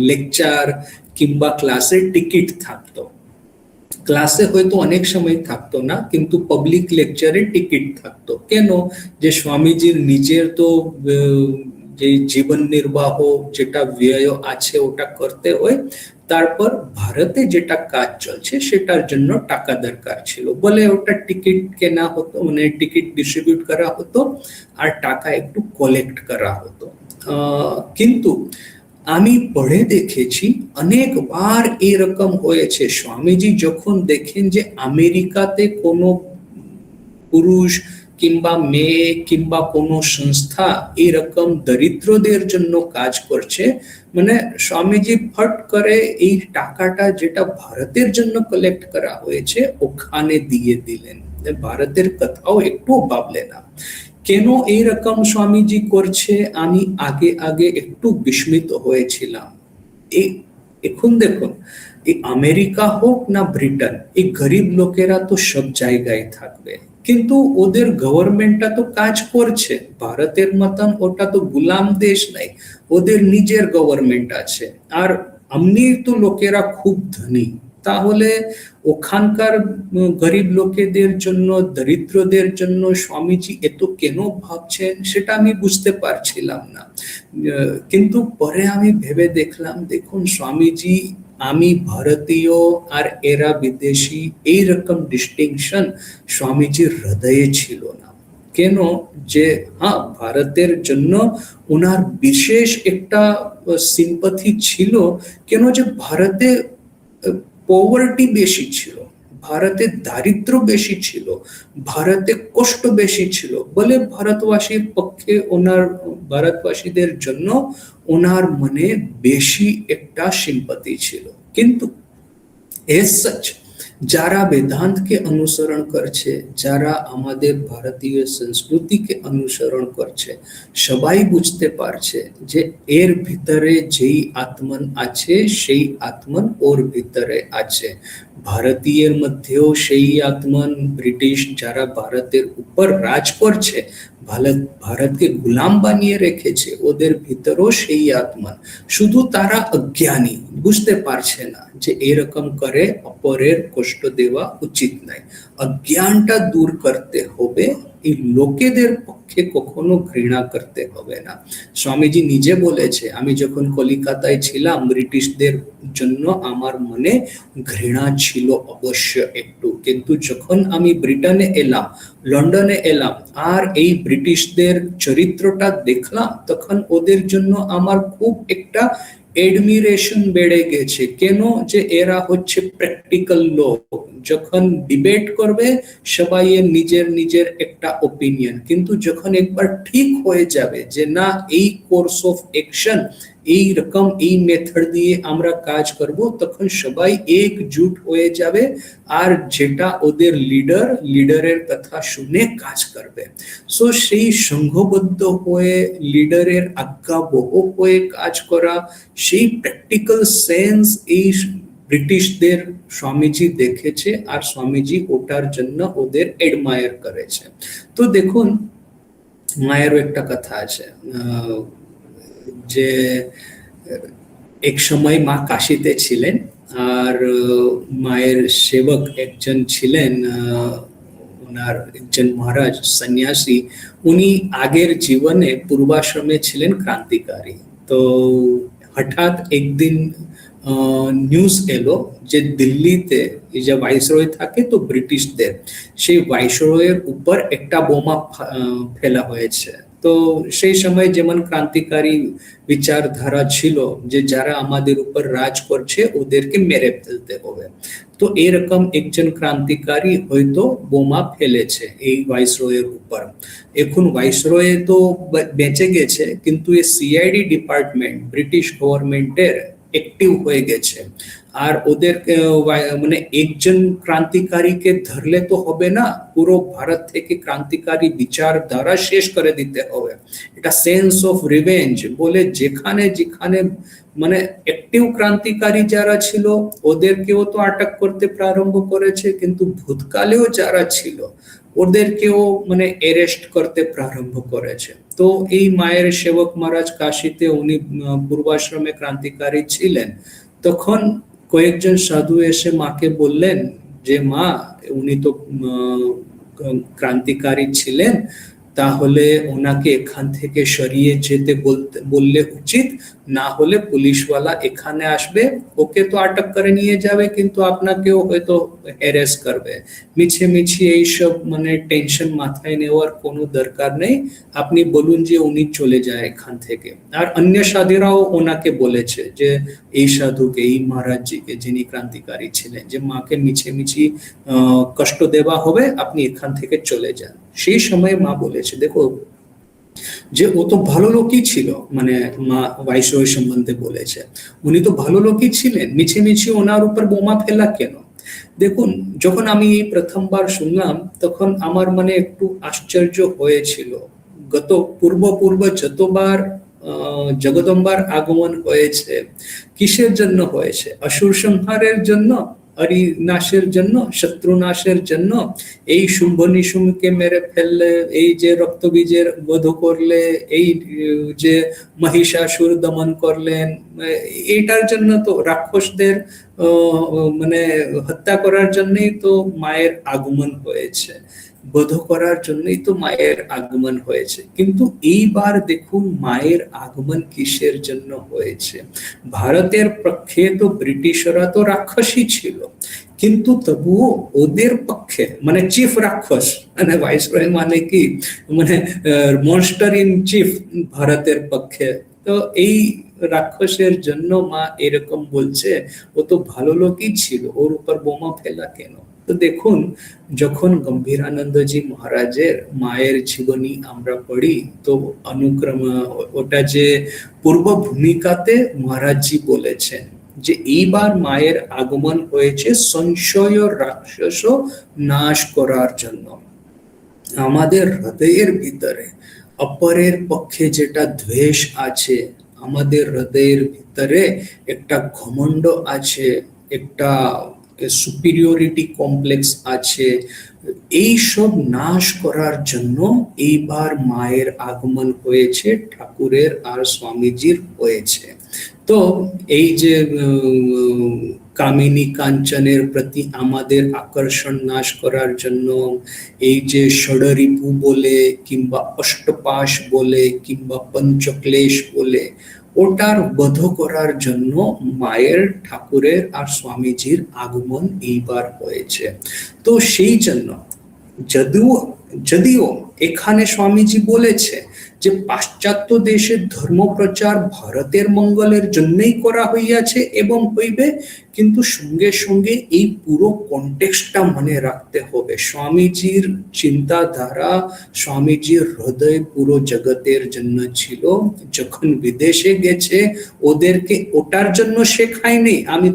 লেকচার কিংবা ক্লাসের টিকিট থাকতো, ক্লাসে হয়তো অনেক সময় থাকতো না, কিন্তু পাবলিক লেকচারে টিকিট থাকতো। কেন? যে স্বামীজির নিজের তো যে জীবন নির্বাহ যেটা ব্যয় আছে ওটা করতে হয়, তারপর ভারতে যেটা কাজ চলছে সেটার জন্য টাকা দরকার ছিল বলে ওটা টিকিট কেনা হতো, মানে টিকিট ডিস্ট্রিবিউট করা হতো আর টাকা একটু কালেক্ট করা হতো। কিন্তু আমি পড়ে দেখেছি অনেকবার এরকম হয়েছে। স্বামীজি যখন দেখেন যে আমেরিকাতে কোনো পুরুষ কিংবা মেয়ে কিংবা কোনো সংস্থা এরকম দরিদ্রদের জন্য কাজ করছে, মানে স্বামীজি ফট করে এই টাকাটা যেটা ভারতের জন্য কালেক্ট করা হয়েছে ওখানে দিয়ে দিলেন, ভারতের কথাও একটু ভাবলেন না। কেন এইরকম স্বামীজি করছে আমি আগে আগে একটু বিস্মিত হয়েছিলাম। এখন দেখুন, এই আমেরিকা হোক না ব্রিটেন, এই গরিব লোকেরা তো সব জায়গায় থাকবে, কিন্তু ওদের গভর্নমেন্টটা তো কাজ করছে। ভারতের মতন ওটা তো গুলাম দেশ নাই, ওদের নিজের গভর্নমেন্ট আছে। আর এমনি তো লোকেরা খুব ধনী, তাহলে ওখানকার গরিব লোকেদের জন্য, দরিদ্রদের জন্য স্বামীজি এত কেন ভাবছেন সেটা আমি বুঝতে পারছিলাম না। কিন্তু পরে আমি ভেবে দেখলাম, দেখুন স্বামীজি, আমি ভারতীয় আর এরা বিদেশি, এইরকম ডিস্টিংশন স্বামীজির হৃদয়ে ছিল না। কেন? যে হ্যাঁ, ভারতের জন্য ওনার বিশেষ একটা সিম্পাথি ছিল। কেন? যে ভারতে পভার্টি বেশি ছিল, ভারতে দারিদ্র বেশি ছিল, ভারতে কষ্ট বেশি ছিল বলে ভারতবাসীর পক্ষে ওনার, ভারতবাসীদের জন্য ওনার মনে বেশি একটা সিম্পাথি ছিল। কিন্তু এজ সচ যারা বেদান্তকে অনুসরণ করছে, যারা আমাদের ভারতীয় সংস্কৃতিকে অনুসরণ করছে, সবাই বুঝতে পারছে যে এর ভিতরে যেই আত্মন আছে সেই আত্মন ওর ভিতরে আছে। ভারতীয়ের মধ্যেও সেই আত্মন, ব্রিটিশ যারা ভারতের উপর রাজ করছে, ভারতকে গুলাম বানিয়ে রেখেছে, ওদের ভিতরেও সেই আত্মা, শুধু তারা অজ্ঞানী, বুঝতে পারছে না যে এরকম করে অপরের কষ্ট দেওয়া উচিত নাই। অজ্ঞানটা দূর করতে হবে, এই লোকেদের পক্ষে কখনো ঘৃণা করতে হবে না। স্বামীজি নিজে বলেছে, আমি যখন কলিকাতায় ছিলাম ব্রিটিশদের জন্য আমার মনে ঘৃণা ছিল অবশ্য একটু, কিন্তু যখন আমি ব্রিটেনে এলাম, লন্ডনে এলাম আর এই ব্রিটিশদের চরিত্রটা দেখলাম, তখন ওদের জন্য আমার খুব একটা এডমিরেশন বেড়ে গেছে। কেন? যে এরা হচ্ছে প্র্যাকটিক্যাল লোক, যখন ডিবেট করবে সবাই নিজের নিজের একটা ওপিনিয়ন, কিন্তু যখন একবার ঠিক হয়ে যাবে যে না, এই কোর্স অফ অ্যাকশন, এই রকম এই মেথড দিয়ে আমরা কাজ করব, তখন সবাই একজুট হয়ে যাবে আর যেটা ওদের লিডারের কথা শুনে কাজ করবে। সো সেই সংঘবদ্ধ হয়ে লিডারের আজ্ঞাবহ হয়ে কাজ করা, সেই প্র্যাকটিক্যাল সেন্স এই ব্রিটিশদের স্বামীজি দেখেছে আর স্বামীজি ওটার জন্য ওদের এডমায়ার করেছে। তো দেখুন, মায়েরও একটা কথা আছে যে এক সময় মা কাশিতে ছিলেন আর মায়ের সেবক একজন ছিলেন, ওনার একজন মহারাজ সন্ন্যাসী, উনি আগের জীবনে পূর্বাশ্রমে ছিলেন ক্রান্তিকারী। তো হঠাৎ একদিন নিউজ এলো যে দিল্লিতে এই যে ভাইসরয় থাকে তো ব্রিটিশদের, সেই ভাইসরয়ের উপর একটা বোমা ফেলা হয়েছে। তো সেই সময় যেমন ক্রান্তিকারী বিচারধারা ছিল যে যারা আমাদের উপর রাজ করছে ওদেরকে মেরে ফেলতে হবে। তো এরকম একজন ক্রান্তিকারী হয়তো বোমা ফেলেছে এই ভাইসরয়ের উপর। এখন ভাইসরয় তো বেঁচে গেছে, কিন্তু এই সিআইডি ডিপার্টমেন্ট ব্রিটিশ গভর্নমেন্টের অ্যাক্টিভ হয়ে গেছে। আর ওদের মানে একজন ক্রান্তিকারীকে ধরলে তো হবে না, পুরো ভারত থেকে ক্রান্তিকারী বিচার দ্বারা শেষ করে দিতে হবে। এটা সেন্স অফ রিভেঞ্জ বলে যেখানে যেখানে মানে অ্যাক্টিভ ক্রান্তিকারী যারা ছিল ওদেরকেও তো আটক করতে প্রারম্ভ করেছে, কিন্তু ভূতকালেও যারা ছিল ওদেরকেও মানে অ্যারেস্ট করতে প্রারম্ভ করেছে। তো এই মায়ের সেবক মহারাজ কাশীতে উনি পূর্বাশ্রমে ক্রান্তিকারী ছিলেন। তখন কয়েকজন সাধু এসে মাকে বললেন যে মা, উনি তো ক্রান্তিকারী ছিলেন, তাহলে ওনাকে এখান থেকে সরিয়ে যেতে বললে উচিত, না হলে পুলিশওয়ালা এখানে আসবে, ওকে তো আটক করে নিয়ে যাবে কিন্তু আপনাকেও হয়তো হ্যারাস করবে। মিছে মিছে এইসব মানে টেনশন মাথায় নেওয়ার কোনো দরকার নেই, আপনি বলুন যে উনি চলে যায় এখান থেকে। আর অন্য সাধুরাও ওনাকে বলেছে যে এই সাধুকে, এই মহারাজজিকে যিনি ক্রান্তিকারী ছিলেন, যে মাকে মিছে মিছি কষ্ট দেওয়া হবে, আপনি এখান থেকে চলে যান। সেই সময় মা বলেছে দেখো যে ও তো ভালো লোকই ছিল, মানে মা ভাইসরয় সম্বন্ধে বলেছে উনি তো ভালো লোকই ছিলেন, মিছে মিছে ওনার উপর বোমা ফেলা কেন? দেখুন, যখন আমি এই প্রথমবার শুনলাম তখন আমার মানে একটু আশ্চর্য হয়েছিল। গত পূর্ব যতবার জগদম্বার আগমন হয়েছে, কিসের জন্য হয়েছে? অসুর সংহারের জন্য, হরিনাশের জন্য, শত্রু নাশের জন্য। এই শুম্ভ নিশুম্ভকে মেরে ফেললে, এই যে রক্তবীজের বধ করলে, এই যে মহিষাসুর দমন করলেন, এইটার জন্য তো, রাক্ষসদের মানে হত্যা করার জন্যই তো মায়ের আগমন হয়েছে, বধ করার জন্যই তো মায়ের আগমন হয়েছে। কিন্তু এইবার দেখুন মায়ের আগমন কিসের জন্য হয়েছে? ভারতের পক্ষে তো ব্রিটিশরা তো রাক্ষসী ছিল, কিন্তু তবুও ওদের পক্ষে মানে চিফ রাক্ষস, মানে ভাইসরয় মানে কি, মানে মনস্টার ইন চিফ ভারতের পক্ষে। তো এই রাক্ষসের জন্য মা এরকম বলছে, ও তো ভালো লোকই ছিল, ওর উপর বোমা ফেলা কেন? তো দেখুন, যখন গম্ভীরানন্দজি মহারাজের মায়ের জীবনী আমরা পড়ি তো অনুক্রম ওটা যে পূর্ব ভূমিকাতে মহারাজজি বলেছেন যে এইবার মায়ের আগমন হয়েছে সংশয় রাক্ষস নাশ করার জন্য। আমাদের হৃদয়ের ভিতরে অপরের পক্ষে যেটা দ্বেষ আছে, আমাদের হৃদয়ের ভিতরে একটা ঘমণ্ড আছে, একটা সুপিরিয়রিটি কমপ্লেক্স আছে, এই সব নাশ করার জন্য এইবার মায়ের আগমন হয়েছে, ঠাকুরের আর স্বামীজির হয়েছে। তো এই যে কামিনী কাঞ্চনের প্রতি আমাদের আকর্ষণ নাশ করার জন্য, এই যে ষড়রিপু বলে কিংবা অষ্টপাশ বলে কিংবা পঞ্চক্লেশ বলে, ওটার বধ করার জন্য মায়ের, ঠাকুরের আর স্বামীজির আগমন এইবার হয়েছে। তো সেই জন্য যদিও এখানে স্বামীজি বলেছে যে পাশ্চাত্য দেশের ধর্ম প্রচার ভারতের মঙ্গলের জন্যই করা হইয়াছে এবং হইবে, কিন্তু সঙ্গে সঙ্গে এই পুরো কনটেক্সটটা মনে রাখতে হবে। স্বামীজির চিন্তাধারা, স্বামীজির হৃদয় পুরো জগতের জন্য ছিল। যখন বিদেশে গেছে ওদেরকে ওটার জন্য শেখায়নি, আমি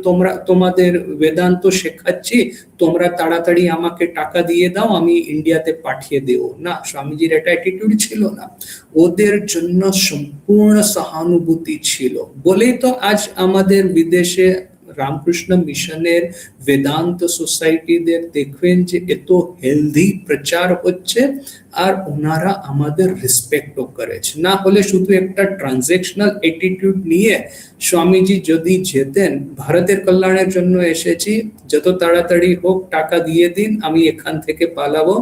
তোমাদের বেদান্ত শেখাচ্ছি, তোমরা তাড়াতাড়ি আমাকে টাকা দিয়ে দাও, আমি ইন্ডিয়াতে পাঠিয়ে দেব না, স্বামীজির এটা অ্যাটিটিউড ছিল না। ওদের জন্য সম্পূর্ণ সহানুভূতি ছিল বলেই তো আজ আমাদের বিদেশে রামকৃষ্ণ মিশনের বেদান্ত সোসাইটিদের দেখবেন যে এত হেলদি প্রচার হচ্ছে, আর ওনারা আমাদের রেসপেক্টও করেছে। না হলে শুধু একটা ট্রানজেকশনাল অ্যাটিটিউড নিয়ে স্বামীজি যদি যেতেন, ভারতের কল্যাণের জন্য এসেছি, যত তাড়াতাড়ি হোক টাকা দিয়ে দিন, আমি এখান থেকে পালাবো,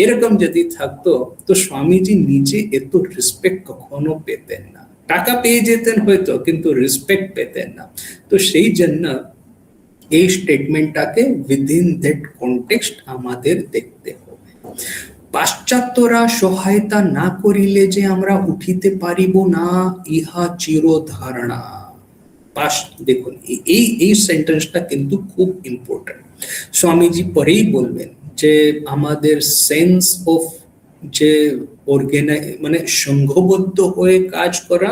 এরকম যদি থাকতো তো স্বামীজি নিজে এত রেসপেক্ট কখনো পেতেন না। টাকা পেয়ে যেতেন হয়তো, কিন্তু রেসপেক্ট পেতেন না। তো সেই জন্য এই স্টেটমেন্টটাকে উইদিন দ্যাট কনটেক্সট আমাদের দেখতে হবে। পাশ্চাত্যরা সহায়তা না করিলে যে আমরা উঠিতে পারিব না, ইহা চির ধারণা। দেখুন, এই সেন্টেন্সটা কিন্তু খুব ইম্পর্টেন্ট। স্বামীজি পরেই বলবেন যে আমাদের সেন্স অফ যে মানে সংঘবদ্ধ হয়ে কাজ করা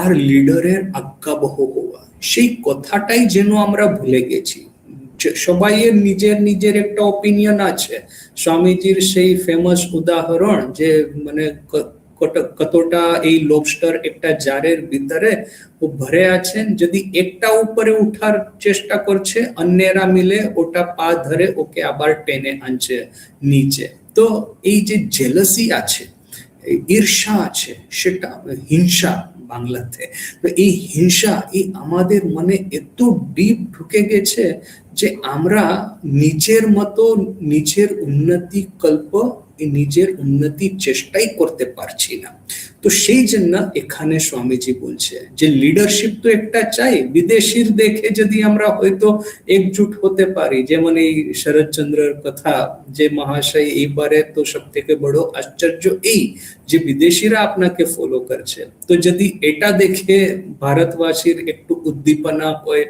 আর লিডারের আজ্ঞাবহ হওয়া, সেই কথাটাই যেন আমরা ভুলে গেছি। সবাইয়ের নিজের নিজের একটা অপিনিয়ন আছে। স্বামীজির সেই ফেমাস উদাহরণ যে মানে কতটা এই লবস্টার একটা জারের ভিতরে ও ভরে আছেন, যদি একটা উপরে উঠার চেষ্টা করছে, অন্যেরা মিলে ওটা পা ধরে ওকে আবার টেনে আনছে নিচে। তো এই যে জেলাসি আছে, ঈর্ষা আছে, সেটা হিংসা বাংলাতে, তো এই হিংসা এই আমাদের মনে এত ডিপ ঢুকে গেছে যে আমরা নিজের মতো নিজের উন্নতি নিজের উন্নতির চেষ্টাই করতে পারছি না। তো সেই জন্য এখানে স্বামীজি বলছে যে লিডারশিপ তো একটা চাই, বিদেশির দেখে যদি আমরা হয়তো একজুট হতে পারি, যেমন এই শরৎচন্দ্রের কথা যে মহাশয় এইবারে তো সব থেকে বড় আশ্চর্য এই যে বিদেশিরা আপনাকে ফলো করছে। তো যদি এটা দেখে ভারতবাসীর একটু উদ্দীপনা হয়,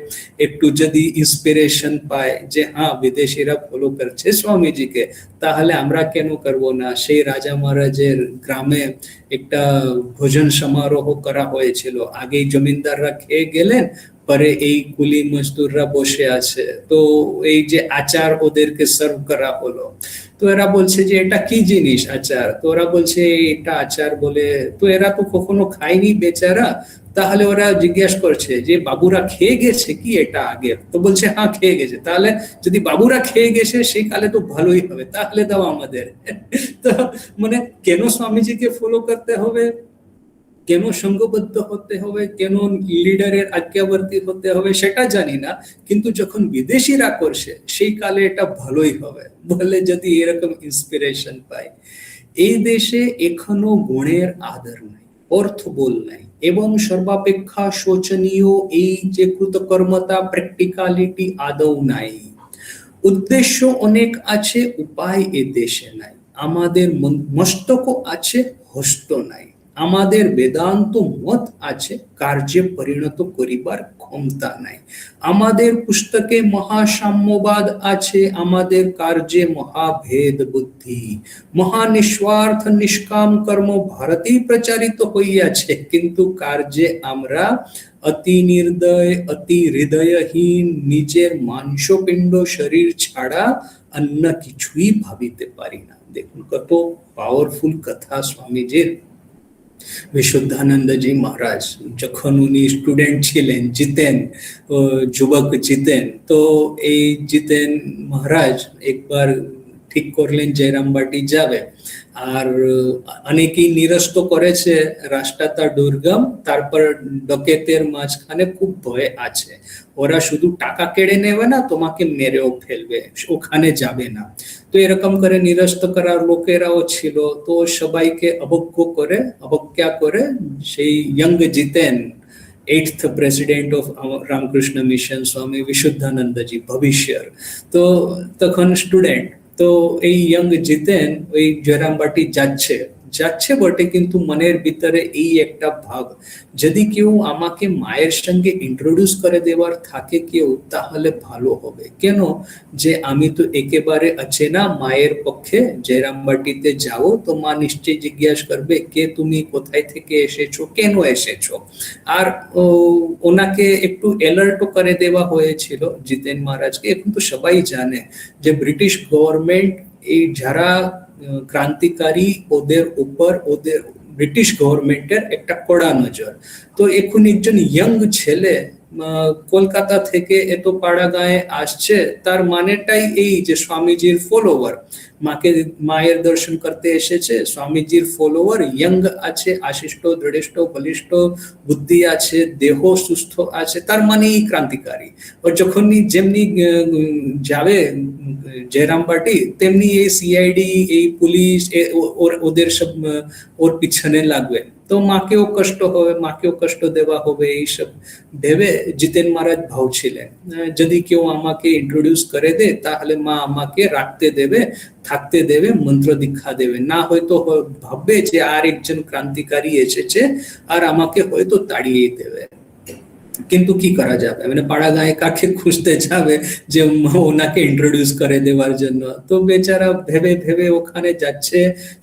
একটু যদি ইন্সপিরেশন পায় যে হ্যাঁ বিদেশিরা ফলো করছে স্বামীজিকে, তাহলে আমরা কেন করব না। সেই রাজা মহারাজের গ্রামে একটা ভোজন সমারোহ করা হয়েছিল, আগেই জমিদাররা খেয়ে গেলেন, পরে এই কুলি মজদুররা বসে আছে, তো এই যে আচার ওদেরকে সার্ভ করা হলো, তো এরা বলছে যে এটা কি জিনিস আচার, তো ওরা বলছে এটা আচার বলে, তো এরা তো কখনো খায়নি বেচারা। তাহলে ওরা জিজ্ঞাসা করছে যে বাবুরা খেয়ে গেছে কি এটা আগে, তো বলছে হ্যাঁ খেয়ে গেছে। তাহলে যদি বাবুরা খেয়ে গেছে সেই কালে তো ভালোই হবে, তাহলে দাও আমাদের। তো মানে কেন স্বামীজিকে ফলো করতে হবে, কেন সংঘবদ্ধ হতে হবে, কেন লিডারের আজ্ঞাবর্তী হতে হবে সেটা জানি না, কিন্তু যখন বিদেশিরা করছে সেই কালে এটা ভালোই হবে বলে যদি এরকম ইন্সপিরেশন পাই। এই দেশে এখনো গুণের আদর নাই, অর্থবল নাই, এবং সর্বাপেক্ষা শোচনীয় এই যে কৃতকর্মতা প্র্যাকটিক্যালিটি আদৌ নাই। উদ্দেশ্য অনেক আছে, উপায় এ দেশে নাই। আমাদের মস্তক আছে, হস্ত নাই। আমাদের বেদান্ত মত আছে, কার্যে পরিণত করিবার ক্ষমতা নাই। আমাদের পুস্তকে মহাসাম্যবাদ আছে, আমাদের কার্যে মহাভেদ বুদ্ধি। মহানিস্বার্থ নিষ্কাম কর্ম ভারতেই প্রচারিত হইয়াছে, কিন্তু কার্যে আমরা অতি নির্দয়, অতি হৃদয়হীন, নিজের মাংসপিণ্ড শরীর ছাড়া অন্য কিছুই ভাবিতে পারি না। দেখুন কত পাওয়ারফুল কথা স্বামীজির। বিশুদ্ধানন্দজি মহারাজ যখন উনি স্টুডেন্ট ছিলেন, জিতেন যুবক জিতেন, তো এই জিতেন মহারাজ একবার ঠিক করলেন জয়রামবাটি যাবে, আর অনেকেই নিরস্ত করেছে, রাস্তাটা দুর্গম, তারপর ডকেতের মাঝখানে খুব ভয় আছে, ওরা শুধু টাকা কেড়ে নেবে না, তোমাকে মেরেও ফেলবে, ওখানে যাবে না। তো এরকম করে নিরস্ত করার লোকেরাও ছিল, তো সবাইকে অবজ্ঞা করে সেই young Jiten, 8th president of Ramakrishna mission স্বামী বিশুদ্ধানন্দজি ভবিষ্যর, তো তখন স্টুডেন্ট, তো এই ইয়ং জিতেন ওই জয়রামবাটি যাচ্ছে বটে, কিন্তু মনের ভিতরে এই একটা ভাব, যদি কেউ আমাকে মায়ের সঙ্গে ইন্ট্রোডিউস করে দেওয়ার থাকে কেউ, তাহলে ভালো হবে। কেন যে আমি তো একেবারে অচেনা মায়ের পক্ষে জয়রামবাটিতে যাও, তো মা নিশ্চয়ই জিজ্ঞাসা করবে কে তুমি, কোথায় থেকে এসেছো, কেন এসেছো। আর ওনাকে একটু অ্যালার্টও করে দেওয়া হয়েছিল জিতেন মহারাজকে। এখন তো সবাই জানে যে ব্রিটিশ গভর্নমেন্ট এই যারা ক্রান্তিকারী ওদের উপর ব্রিটিশ গভর্নমেন্টের একটা কড়া নজর। তো এখন একজন ইয়ং ছেলে কলকাতা থেকে এত পাড়া গায়ে আসছে, তার মানেটাই এই যে স্বামীজির ফলোয়ার, মায়ের দর্শন করতে এসেছে, স্বামীজির ফলোয়ার, ইয়ং আছে, আশিষ্ট, দৃঢ়িষ্ট, বলিষ্ঠ বুদ্ধি আছে, দেহ সুস্থ আছে, তার মানেই ক্রান্তিকারী। ও যখনই যেমনি যাবে জয়রাম পার্টি, তেমনি এই সিআইডি, এই পুলিশ ওদের সব ওর পিছনে লাগবে। তো মাকেও কষ্ট হবে, মাকেও কষ্ট দেওয়া হবে, এইসব ভেবে জিতেন মহারাজ ভাবছিলেন যদি কেউ আমাকে ইন্ট্রোডিউস করে দে তাহলে মা আমাকে রাখতে দেবে, থাকতে দেবে, মন্ত্র দীক্ষা দেবে, না হয়তো ভাববে যে আর একজন ক্রান্তিকারী এসেছে আর আমাকে হয়তো তাড়িয়ে দেবে। কিন্তু কি করা যাবে, মানে পাড়া গায়ে কাকে খুঁজতে যাবে যে ওনাকে ইন্ট্রোডিউস করে দেওয়ার জন্য। তো বেচারা ভেবে ভেবে ওখানে যাচ্ছে,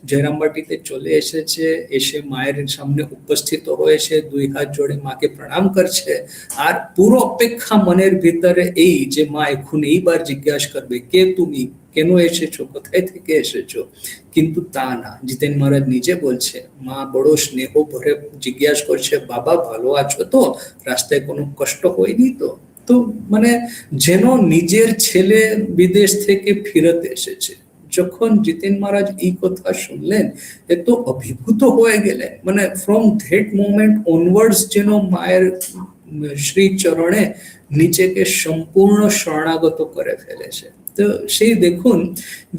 জয়রামবাটিতে চলে এসেছে, এসে মায়ের সামনে উপস্থিত হয়েছে, দুই হাত জোড়ে মাকে প্রণাম করছে। আর পুরো অপেক্ষা মনের ভিতরে এই যে মা এখন এইবার জিজ্ঞাসা করবে কে তুমি, কেন এসেছো, কোথায় থেকে এসেছো। কিন্তু তা না, জিতেন মহারাজ নিজে বলছে, মা বড় স্নেহ ভরে জিজ্ঞাসা করছে, বাবা ভালো আছো তো, রাস্তায় কোনো কষ্ট হয়নি তো। তো মানে যেন নিজের ছেলে বিদেশ থেকে ফিরত এসেছে। যখন জিতেন মহারাজ এই কথা শুনলেন এত অভিভূত হয়ে গেলেন, মানে ফ্রম দ্যাট মোমেন্ট অনওয়ার্ডস যেন মায়ের শ্রী চরণে নিজেকে সম্পূর্ণ শরণাগত করে ফেলেছে। তো সেই দেখুন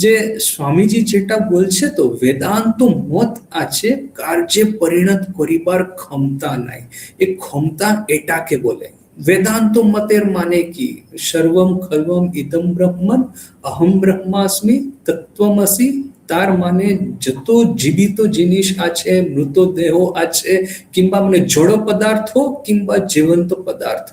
যে স্বামীজি যেটা বলছে, তো বেদান্ত মত আছে কার্যে পরিণত করিবার ক্ষমতা নাই, এই ক্ষমতা এটাকে বলে। বেদান্ত মতের মানে কি, সর্বম খলবম ইদম ব্রহ্মন অহম ব্রহ্মাস্মি তত্ত্বমসি, তার মানে যত জীবিত জিনিস আছে, মৃতদেহ আছে, কিংবা মানে জড় পদার্থ কিংবা জীবন্ত পদার্থ,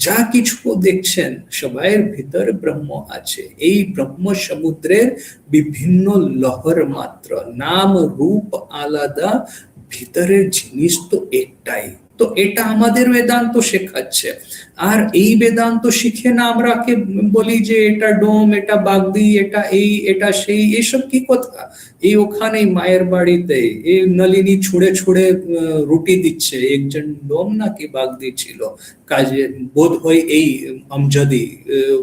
যা কিছু দেখছেন সবাইয়ের ভিতরে ব্রহ্ম আছে। এই ব্রহ্ম সমুদ্রের বিভিন্ন লহর মাত্র, নাম রূপ আলাদা, ভিতরের জিনিস তো একটাই। তো এটা আমাদের বেদান্ত শেখাচ্ছে। আর এই বেদান্ত শিখে না আমরা কে বলি যে এটা ডোম, এটা বাগদি, এটা এই, এটা সেই, এসব কি কথা। এই ওখানে মায়ের বাড়িতে এই নলিনী ছুঁড়ে ছুঁড়ে রুটি দিচ্ছে, একজন ডোম নাকি বাগদি ছিল, কাজে বোধ হয় এই আমজদি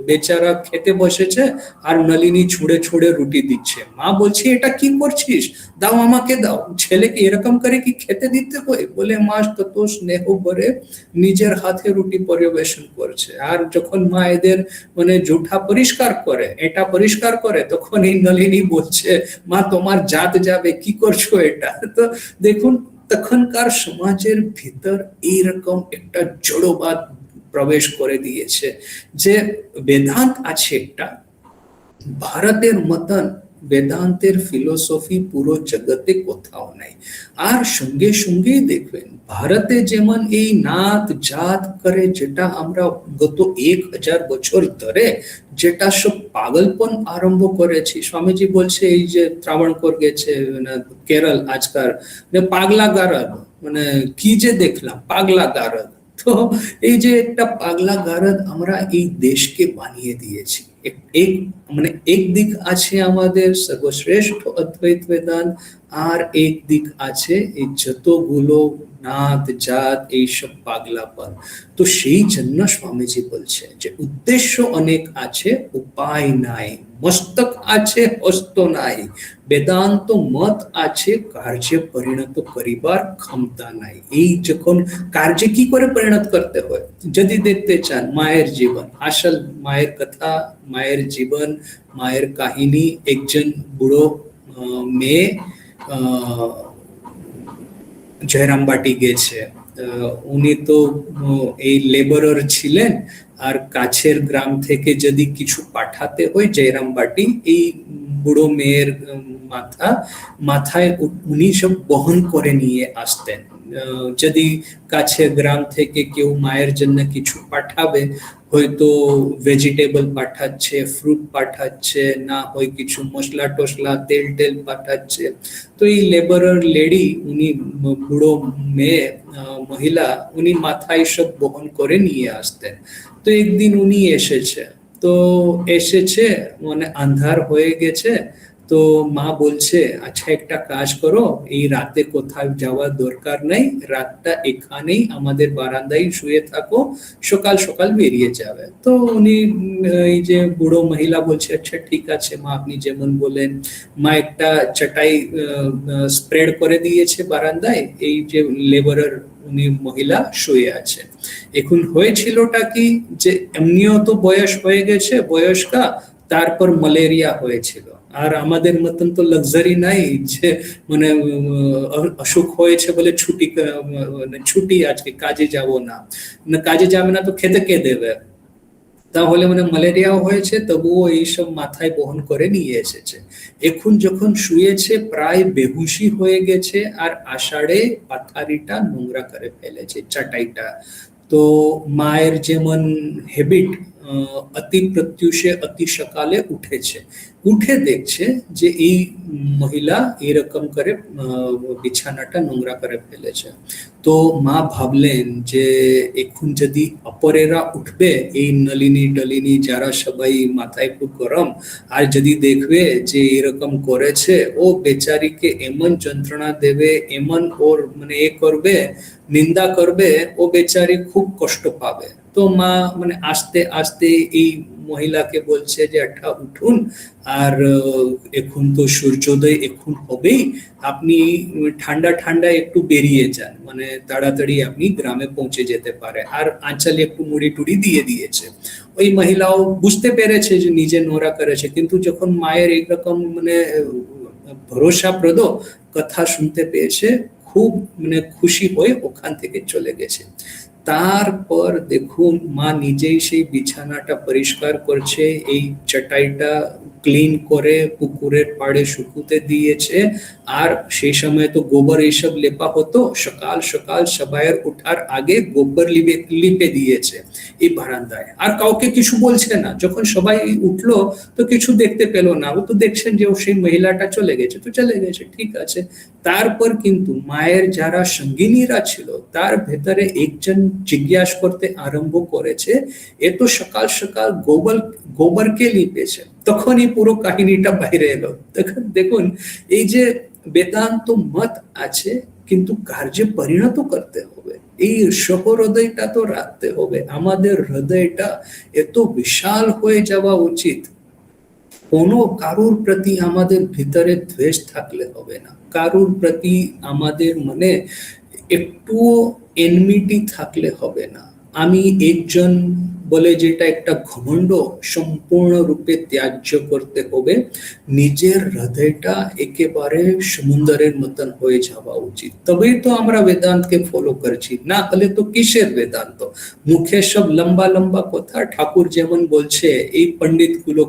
বেচারা খেতে বসেছে আর নলিনী ছুঁড়ে ছুঁড়ে রুটি দিচ্ছে। মা বলছে এটা কি করছিস, দাও আমাকে দাও, ছেলেকে এরকম করে কি খেতে দিতে হয়। বলে মা তত স্নেহ ভরে নিজের হাতে রুটি পরিবেশন করছে। আর যখন মা এদের মানে জুঠা পরিষ্কার করে, এটা পরিষ্কার করে, তখন এই নলিনী বলছে মা তোমার জাত যাবে, কি করছো এটা। তো দেখুন তখনকার সমাজের ভিতর এইরকম একটা জড়বাদ প্রবেশ করে দিয়েছে যে বেদান্ত আছে একটা, ভারতের মতন বেদান্তের ফিলোসফি পুরো জগতে কোথাও নাই। আর সঙ্গে সঙ্গেই দেখবেন ভারতে যেমন এই নাত জাত করে, যেটা আমরা গত 1000 বছর ধরে যেটা সব পাগলপন আরম্ভ করেছি। স্বামীজি বলছে এই যে ত্রাবণকর গেছে কেরল আজকাল, পাগলা গারদ, মানে কি যে দেখলাম পাগলা গারদ। তো এই যে একটা পাগলা গারদ আমরা এই দেশকে বানিয়ে দিয়েছি। এক মানে এক দিক আছে আমাদের সর্বশ্রেষ্ঠ অদ্বৈত বেদান্ত, আর এক দিক আছে এই যতগুলো নাত জাত এইসব পাগলাপন। তো সেই জন্য স্বামীজি বলছে যে উদ্দেশ্য অনেক আছে, উপায় নাই, মস্তক আছে হস্ত নাই, বেদান্ত মত আছে কার্যে পরিণত করিবার ক্ষমতা নাই। এই যখন কার্যে কি করে পরিণত করতে হয়, যদি দেখতে চান মায়ের জীবন, আসল মায়ের কথা, মায়ের জীবন, মায়ের কাহিনী। একজন বুড়ো মেয়ে জয়রামবাটি গেছে, উনি তো এই লেবারার ছিলেন, আর কাছের গ্রাম থেকে যদি কিছু পাঠাতে হয় জয়রামবাটি, এই বুড়ো মেয়ের মাথায় উনি সব বহন করে নিয়ে আসতেন। যদি কাছের গ্রাম থেকে কেউ মায়ের জন্য কিছু পাঠাবে, হয়তো ভেজিটেবল পাঠাচ্ছে, ফ্রুট পাঠাচ্ছে, না হয় কিছু মশলা টসলা তেল টেল পাঠাচ্ছে, তো এই লেবারার লেডি, উনি বুড়ো মেয়ে মহিলা, উনি মাথায় সব বহন করে নিয়ে আসতেন। তো একদিন উনি এসেছে, তো এসেছে মানে আন্ধার হয়ে গেছে, তো মা বলছে আচ্ছা একটা কাজ করো, এই রাতে কোথাও যাওয়ার দরকার নেই, রাতটা এখানেই আমাদের বারান্দায় শুয়ে থাকো, সকাল সকাল বেরিয়ে যাবে। তো উনি এই যে বুড়ো মহিলা বলছে আচ্ছা ঠিক আছে মা আপনি যেমন বলেন। মা একটা চাটাই স্প্রেড করে দিয়েছে বারান্দায়, এই যে লেবারার উনি মহিলা শুয়ে আছে। এখন হয়েছিলটা কি, যে এমনিও তো বয়স হয়ে গেছে বয়স্কা, তারপর ম্যালেরিয়া হয়েছিল। আর আমাদের মতন তো লাক্সারি নাই যে মানে অসুখ হয়েছে বলে ছুটি আজকে কাজে যাব না, কাজে যাবে না তো খেতে কে দেবে। তাহলে মানে ম্যালেরিয়াও হয়েছে, তবুও এইসব মাথায় বহন করে নিয়ে এসেছে। এখন যখন শুয়েছে প্রায় বেহুশি হয়ে গেছে, আর আষাঢ়ে পাথারিটা নোংরা করে ফেলেছে চাটাইটা। তো মায়ের যেমন হ্যাবিট, অতি প্রত্যুষে অতি সকালে উঠেছে, উঠে দেখছে যে এই মহিলা এরকম করে বিছানাটা নোংরা করে ফেলেছে। তো মা ভাবলেন যে এখন যদি অপরেরা উঠবে, এই নলিনী টলিনী যারা সবাই মাথায় খুব গরম, আর যদি দেখবে যে এরকম করেছে, ও বেচারিকে এমন যন্ত্রণা দেবে, এমন ওর মানে এ করবে, নিন্দা করবে, ও বেচারি খুব কষ্ট পাবে। তো মা মানে আস্তে আস্তে এই মহিলাকে বলছে যে একটা উঠুন, আর এখন তো সূর্যোদয় এখন হবেই, আপনি ঠান্ডা ঠান্ডা একটু বেরিয়ে যান, মানে তাড়াতাড়ি আপনি গ্রামে পৌঁছে যেতে পারে। আর আঁচলে একটু মুড়ি টুড়ি দিয়ে দিয়েছে। ওই মহিলাও বুঝতে পেরেছে যে নিজে নোরা করেছে, কিন্তু যখন মায়ের এইরকম মানে ভরসাপ্রদ কথা শুনতে পেয়েছে, খুব মানে খুশি হয়ে ওখান থেকে চলে গেছে। তারপর দেখুন মা নিজেই সেই বিছানাটা পরিষ্কার করছে, এই চাটাইটা ক্লিন করে পুকুরের পাড়ে শুকুতে দিয়েছে। আর সেই সময় তো গোবর এইসব লেপা হতো, সকাল সকাল সবাইয়ের ওঠার আগে গোবর লিপে দিয়েছে এই বারান্দায়। আর কাউকে কিছু বলছে না, যখন সবাই উঠলো তো কিছু দেখতে পেল না, ও তো দেখছেন যে সেই মহিলাটা চলে গেছে, তো চলে গেছে ঠিক আছে। তারপর কিন্তু মায়ের যারা সঙ্গিনীরা ছিল তার ভেতরে একজন জিজ্ঞাসা করতে আরম্ভ করেছে, এ তো সকাল সকাল গোবরকে লিপেছে। তখনই পুরো কাহিনীটা বাইরে এলো। দেখুন এই যে বেদান্ত মত আছে, কিন্তু কার্যে পরিণত করতে হবে, এই সহৃদয়টা তো রাখতে হবে। আমাদের হৃদয়টা এত বিশাল হয়ে যাওয়া উচিত, কোনো কারুর প্রতি আমাদের ভিতরে দ্বেষ থাকলে হবে না, কারুর প্রতি আমাদের মনে একটুও এনমিটি থাকলে হবে না। আমি একজন বলে যেটা একটা ঘমণ্ড সম্পূর্ণরূপে ত্যায্য করতে হবে। নিজের হৃদয়টা একেবারে সমুদ্রের মতন হয়ে যাওয়া উচিত, তবেই তো আমরা বেদান্তকে ফলো করছি, না হলে তো কিসের বেদান্ত। মুখে সব লম্বা লম্বা কথা, ঠাকুর যেমন বলছে এই পণ্ডিত গুলো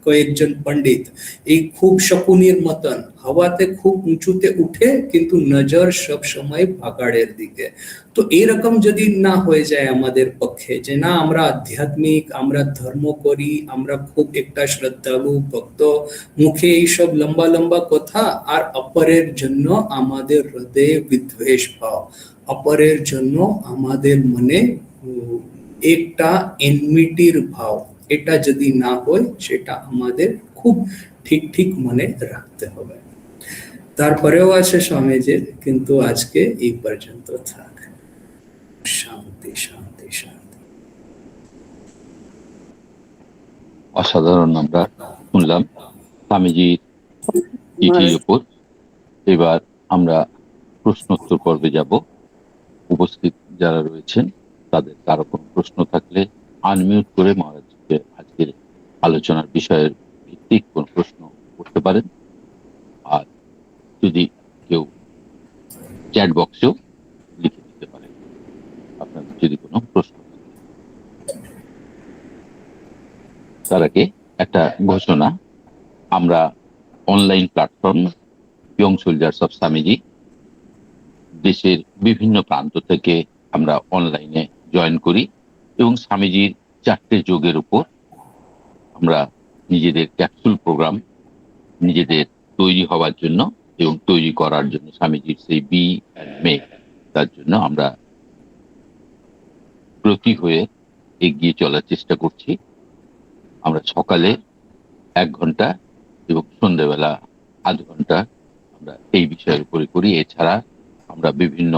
কয়েকজন পণ্ডিত এই খুব শকুনির মতন হাওয়াতে খুব উঁচুতে উঠে, কিন্তু নজর সব সময় পাহাড়ের দিকে। তো এরকম যদি না হয়ে যায় আমাদের পক্ষে, যে না আমরা আধ্যাত্মিক, আমরা ধর্ম করি, আমরা খুব একটা শ্রদ্ধালু ভক্ত, মুখে এইসব লম্বা লম্বা কথা, আর অপরের জন্য আমাদের হৃদয়ে বিদ্বেষ ভাব, অপরের জন্য আমাদের মনে একটা এনমিটির ভাব, এটা যদি না হয় সেটা আমাদের খুব ঠিক ঠিক মনে রাখতে হবে। তারপরেও আছে স্বামীজির, কিন্তু আজকে এই পর্যন্ত থাক। শান্তি শান্তি শান্তি। অসাধারণ আমরা শুনলাম স্বামীজির চিঠির উপর। এবার আমরা প্রশ্নোত্তর পর্বে যাব। উপস্থিত যারা রয়েছেন তাদের কারো কোনো প্রশ্ন থাকলে আনমিউট করে মহারাজকে আজকের আলোচনার বিষয়ের ভিত্তিক কোন প্রশ্ন করতে পারেন। আর যদি কেউ চ্যাট বক্সেও লিখে দিতে পারেন আপনাদের যদি কোনো প্রশ্ন থাকে। তার আগে একটা ঘোষণা, আমরা online platform Young Soldiers of Swamiji, দেশের বিভিন্ন প্রান্ত থেকে আমরা অনলাইনে জয়েন করি এবং স্বামীজির 4টে যোগের উপর আমরা নিজেদের ক্যাপসুল প্রোগ্রাম নিজেদের তৈরি হওয়ার জন্য এবং তৈরি করার জন্য, স্বামীজির সেই বি অ্যান্ড মে, তার জন্য আমরা ব্রতী হয়ে এগিয়ে চলার চেষ্টা করছি। আমরা সকালে 1 ঘন্টা এবং সন্ধ্যেবেলা আধ ঘন্টা আমরা এই বিষয়ের উপরে করি। এছাড়া আমরা বিভিন্ন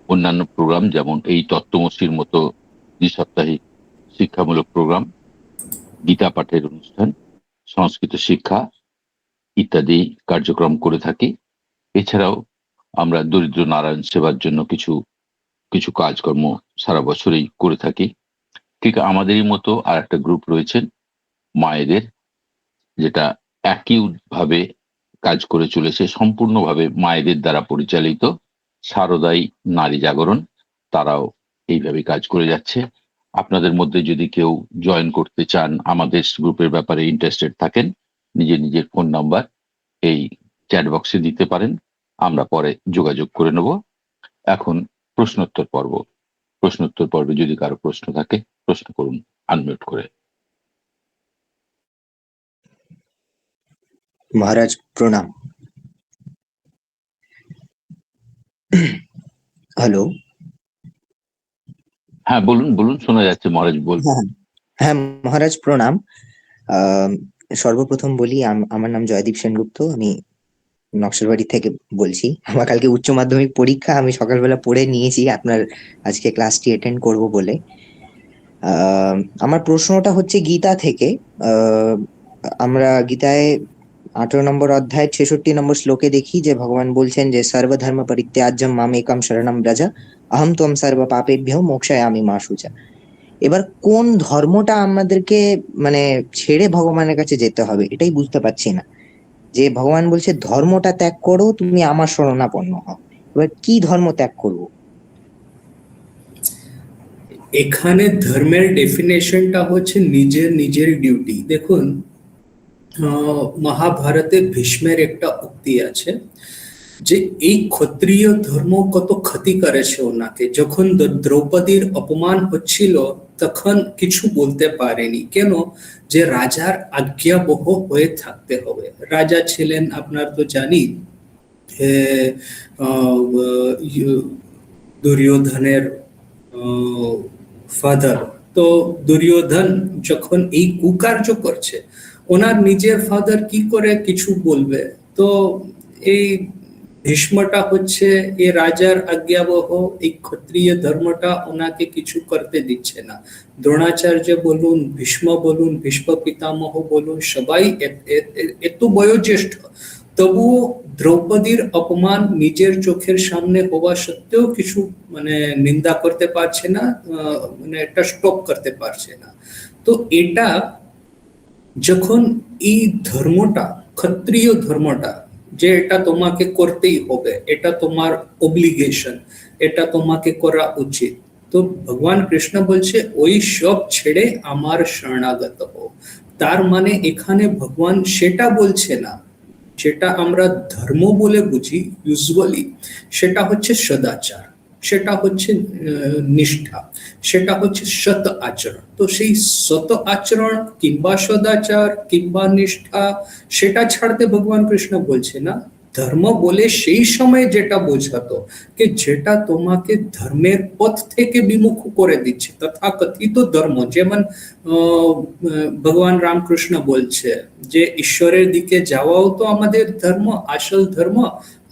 অন্যান্য প্রোগ্রাম, যেমন এই তত্ত্বমসির মতো দ্বিসাপ্তাহিক শিক্ষামূলক প্রোগ্রাম, গীতা পাঠের অনুষ্ঠান, সংস্কৃত শিক্ষা ইত্যাদি কার্যক্রম করে থাকি। এছাড়াও আমরা দরিদ্র নারায়ণ সেবার জন্য কিছু কিছু কাজকর্ম সারা বছরই করে থাকি। ঠিক আমাদেরই মতো আর একটা গ্রুপ রয়েছেন মায়েদের, যেটা একই ভাবে কাজ করে চলেছে, সম্পূর্ণভাবে মায়েদের দ্বারা পরিচালিত সারদাই নারী জাগরণ। তারাও এইভাবে কাজ করে যাচ্ছে। আপনাদের মধ্যে যদি কেউ জয়েন করতে চান, আমাদের গ্রুপের ব্যাপারে ইন্টারেস্টেড থাকেন, নিজের নিজের ফোন নাম্বার এই চ্যাট বক্সে দিতে পারেন, আমরা পরে যোগাযোগ করে নেব। এখন প্রশ্নোত্তর পর্বে যদি কারো প্রশ্ন থাকে প্রশ্ন করুন আনমিউট করে। মহারাজ প্রণাম। হ্যালো। হ্যাঁ বলুন, শোনা যাচ্ছে মহারাজ, বলুন। হ্যাঁ মহারাজ প্রণাম। সর্বপ্রথম বলি, আমার নাম জয়দীপ সেনগুপ্ত, আমি নকশালবাড়ি থেকে বলছি। আমার কালকে উচ্চ মাধ্যমিক পরীক্ষা, আমি সকালবেলা পড়ে নিয়েছি আপনার আজকে ক্লাসটি অ্যাটেন্ড করব বলে। আমার প্রশ্নটা হচ্ছে গীতা থেকে। আমরা গীতায় 18 নম্বর অধ্যায় 66 নম্বর শ্লোকে দেখি যে ভগবান বলছেন যে সর্বধর্ম পরিত্যাজ্যম মামেকম শরণম ব্রজ অহম ত্বম সর্ব পাপেভ্যো মোক্ষয়ামি মা শুচা। এবার কোন ধর্মটা আমাদেরকে মানে ছেড়ে ভগবানের কাছে যেতে হবে এটাই বুঝতে পারছি না। যে ভগবান বলছে ধর্মটা ত্যাগ করো, তুমি আমার শরণাপন্ন হও, এবার কি ধর্ম ত্যাগ করবো? এখানে ধর্মের ডেফিনেশনটা হচ্ছে নিজের নিজের ডিউটি। দেখুন, মহাভারতে ভীষ্মের একটা উক্তি আছে যে এই ক্ষত্রিয় ধর্ম কত ক্ষতি করেছে ওনাকে। যখন দ্রৌপদীর অপমান হচ্ছিল তখন কিছু বলতে পারেনি, কেন? যে রাজার আজ্ঞাবহ হয়ে থাকতে হবে। রাজা ছিলেন, আপনার তো জানি, দুর্যোধনের ফাদার। তো দুর্যোধন যখন এই কুকার্য করছে, ওনার নিজের ফাদার কি করে কিছু বলবে? তো এই ভীষ্মটা হচ্ছে এই রাজার আজ্ঞাবহ, এই ক্ষত্রিয় ধর্মটা ওনাকে কিছু করতে দিচ্ছে না। দ্রোণাচার্য বলুন, ভীষ্ম বলুন, ভীষ্ম পিতামহ বলুন, সবাই এত বয়োজ্যেষ্ঠ, তবুও দ্রৌপদীর অপমান নিজের চোখের সামনে হওয়া সত্ত্বেও কিছু মানে নিন্দা করতে পারছে না, মানে এটা স্টপ করতে পারছে না। তো এটা যখন এই ধর্মটা, ক্ষত্রিয় ধর্মটা, যে এটা তোমাকে করতেই হবে, এটা তোমার অব্লিগেশন, এটা তোমাকে করা উচিত, তো ভগবান কৃষ্ণ বলছে ওই সব ছেড়ে আমার শরণাগত হও। তার মানে এখানে ভগবান সেটা বলছে না যেটা আমরা ধর্ম বলে বুঝি ইউজুয়ালি, সেটা হচ্ছে সদাচার, সেটা হচ্ছে নিষ্ঠা, সেটা হচ্ছে সৎ আচরণ। তো সেই সৎ আচরণ কিংবা সদাচার কিংবা নিষ্ঠা, সেটা ছাড়তে ভগবান কৃষ্ণ বলছে না। ধর্ম বলে সেই সময় যেটা বোঝাতো যে যেটা তোমাকে ধর্মের পথ থেকে বিমুখ করে দিচ্ছে, তথাকথিত ধর্ম, যেমন ভগবান রামকৃষ্ণ বলছে যে ঈশ্বরের দিকে যাওয়াও তো আমাদের ধর্ম, আসল ধর্ম।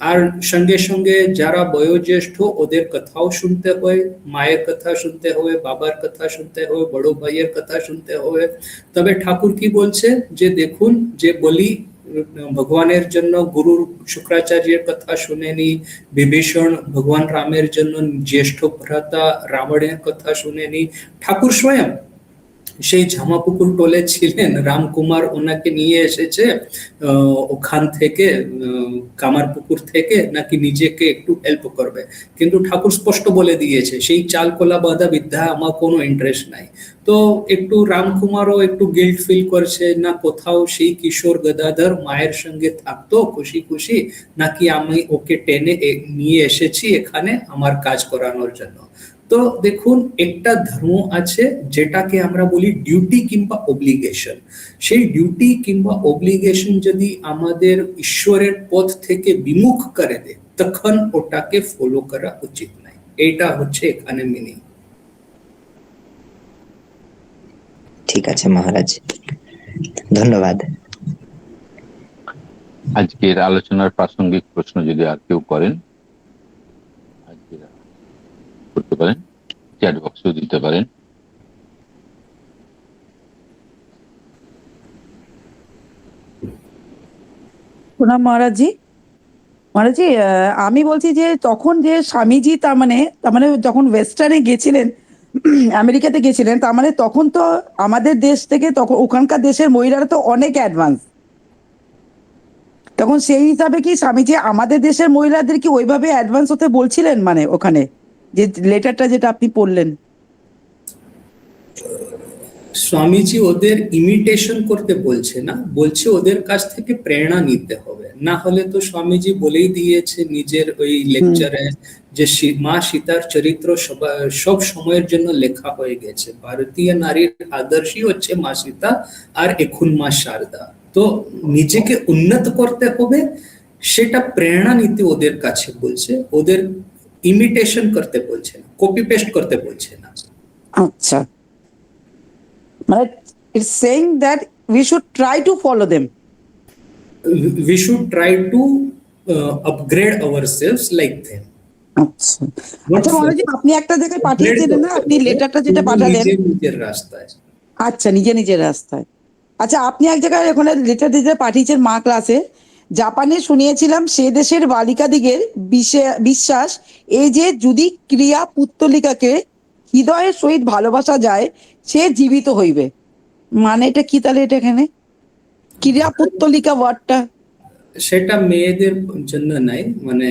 আর সঙ্গে সঙ্গে যারা বয়োজ্যেষ্ঠ ওদের কথাও শুনতে হয়, মায়ের কথা শুনতে হবে, বাবার কথা শুনতে হবে, বড় ভাইয়ের কথা শুনতে হবে। তবে ঠাকুর কি বলছে যে দেখুন, যে বলি ভগবানের জন্য গুরু শুক্রাচার্যের কথা শুনেনি, বিভীষণ ভগবান রামের জন্য জ্যেষ্ঠ ভ্রাতা রাবণের কথা শুনেনি, ঠাকুর স্বয়ং সেই ঝামাপুকুর টোলে ছিলেন, রামকুমার ওনাকে নিয়ে এসেছে ওখান থেকে, কামারপুকুর থেকে, নাকি নিজেকে একটু হেল্প করবে, কিন্তু ঠাকুর স্পষ্ট বলে দিয়েছে সেই চাল কোলা বাঁধা বিদ্যা আমার কোনো ইন্টারেস্ট নাই। তো একটু রামকুমারও একটু গিল্ট ফিল করছে না, কোথাও সেই কিশোর গদাধর মায়ের সঙ্গে থাকতো খুশি খুশি, নাকি আমি ওকে টেনে নিয়ে এসেছি এখানে আমার কাজ করানোর জন্য। তো দেখুন, একটা ধর্ম আছে যেটাকে আমরা বলি ডিউটি কিংবা অব্লিগেশন। সেই ডিউটি কিংবা অব্লিগেশন যদি আমাদের ঈশ্বরের পথ থেকে বিমুখ করে দেয় তখন ওটাকে ফলো করা উচিত নয়। এটা হচ্ছে এখানে মিনিং। ঠিক আছে মহারাজ, ধন্যবাদ। আজকের আলোচনার প্রাসঙ্গিক প্রশ্ন যদি আর কেউ করেন আজকে করতে পারেন, চ্যাট বক্সেও দিতে পারেন। প্রণাম মহারাজজি। মহারাজজি, আমি বলছি যে তখন যে স্বামীজি তার মানে যখন ওয়েস্টার্নে গেছিলেন, আমেরিকাতে গেছিলেন, তার মানে তখন তো আমাদের দেশ থেকে তখন ওখানকার দেশের মহিলারা তো অনেক অ্যাডভান্স। তখন সেই হিসাবে কি স্বামীজি আমাদের দেশের মহিলাদের কি ওইভাবে অ্যাডভান্স হতে বলছিলেন, মানে ওখানে যে লেটারটা যেটা আপনি পড়লেন? স্বামীজি ওদের ইমিটেশন করতে বলছে না, বলছে ওদের কাছ থেকে প্রেরণা নিতে হবে। না হলে তো স্বামীজি বলেই দিয়েছে নিজের ওই লেকচারে যে মা সীতার চরিত্র সব সময়ের জন্য লেখা হয়ে গেছে। ভারতীয় নারীর আদর্শই হচ্ছে মা সীতা আর এখন মা শারদা। তো নিজেকে উন্নত করতে হবে, সেটা প্রেরণা নিতে ওদের কাছে বলছে। ওদের ইমিটেশন করতে বলছে না, কপি পেস্ট করতে বলছে না। আচ্ছা, মানে it's saying that we should try to follow them. We should try to upgrade ourselves like them. আচ্ছা আচ্ছা মহারাজ, আপনি একটা জায়গায় পাঠিয়েছিলেন না, আপনি লেটারটা যেটা পাঠালেন নিজের রাস্তায়। আচ্ছা, নিজের রাস্তায়। আচ্ছা, আপনি এক জায়গায় ওখানে লেটার দিতে পাঠিয়েছেন মা ক্লাসে, জাপানে শুনিয়েছিলাম সে দেশের বালিকাদিগের বিশ্বাস এই যে যদি ক্রিয়া পুত্তলিকাকে হৃদয়ের সহিত ভালোবাসা যায় সে জীবিত হইবে। মানে এটা কি তাহলে? এটা এখানে ক্রিয়া পুত্তলিকা ওয়ার্ডটা সেটা মেয়েদের জন্য নাই, মানে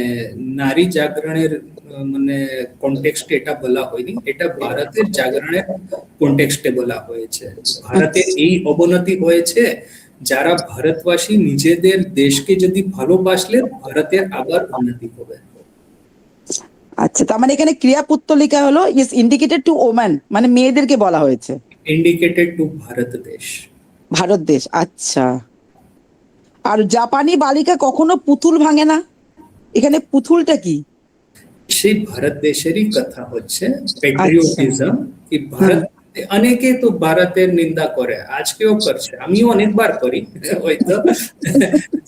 নারী জাগরণের মানে কনটেক্সটে এটা বলা হয়নি, এটা ভারতের জাগরণের কনটেক্সটে বলা হয়েছে। ভারতের এই অবনতি হয়েছে, যারা ভারতবাসী নিজেদের দেশকে যদি ভালোবাসলে ভারতের আবার উন্নতি হবে। আচ্ছা, তার মানে এখানে ক্রিয়া পুত্তলিকা হলো ইজ ইন্ডিকেটেড টু ওম্যান, মানে মেয়েদেরকে বলা হয়েছে, ইন্ডিকেটেড টু ভারত দেশ। ভারত দেশ। আচ্ছা, আর জাপানি বালিকা কখনো পুতুল ভাঙে না, এখানে পুতুলটা কি? সেই ভারত দেশেরই কথা হচ্ছে, প্যাট্রিয়টিজম। কি ভারত, অনেকে তো ভারতের নিন্দা করে, আজকেও করছে, আমিও অনেকবার করি হয়তো,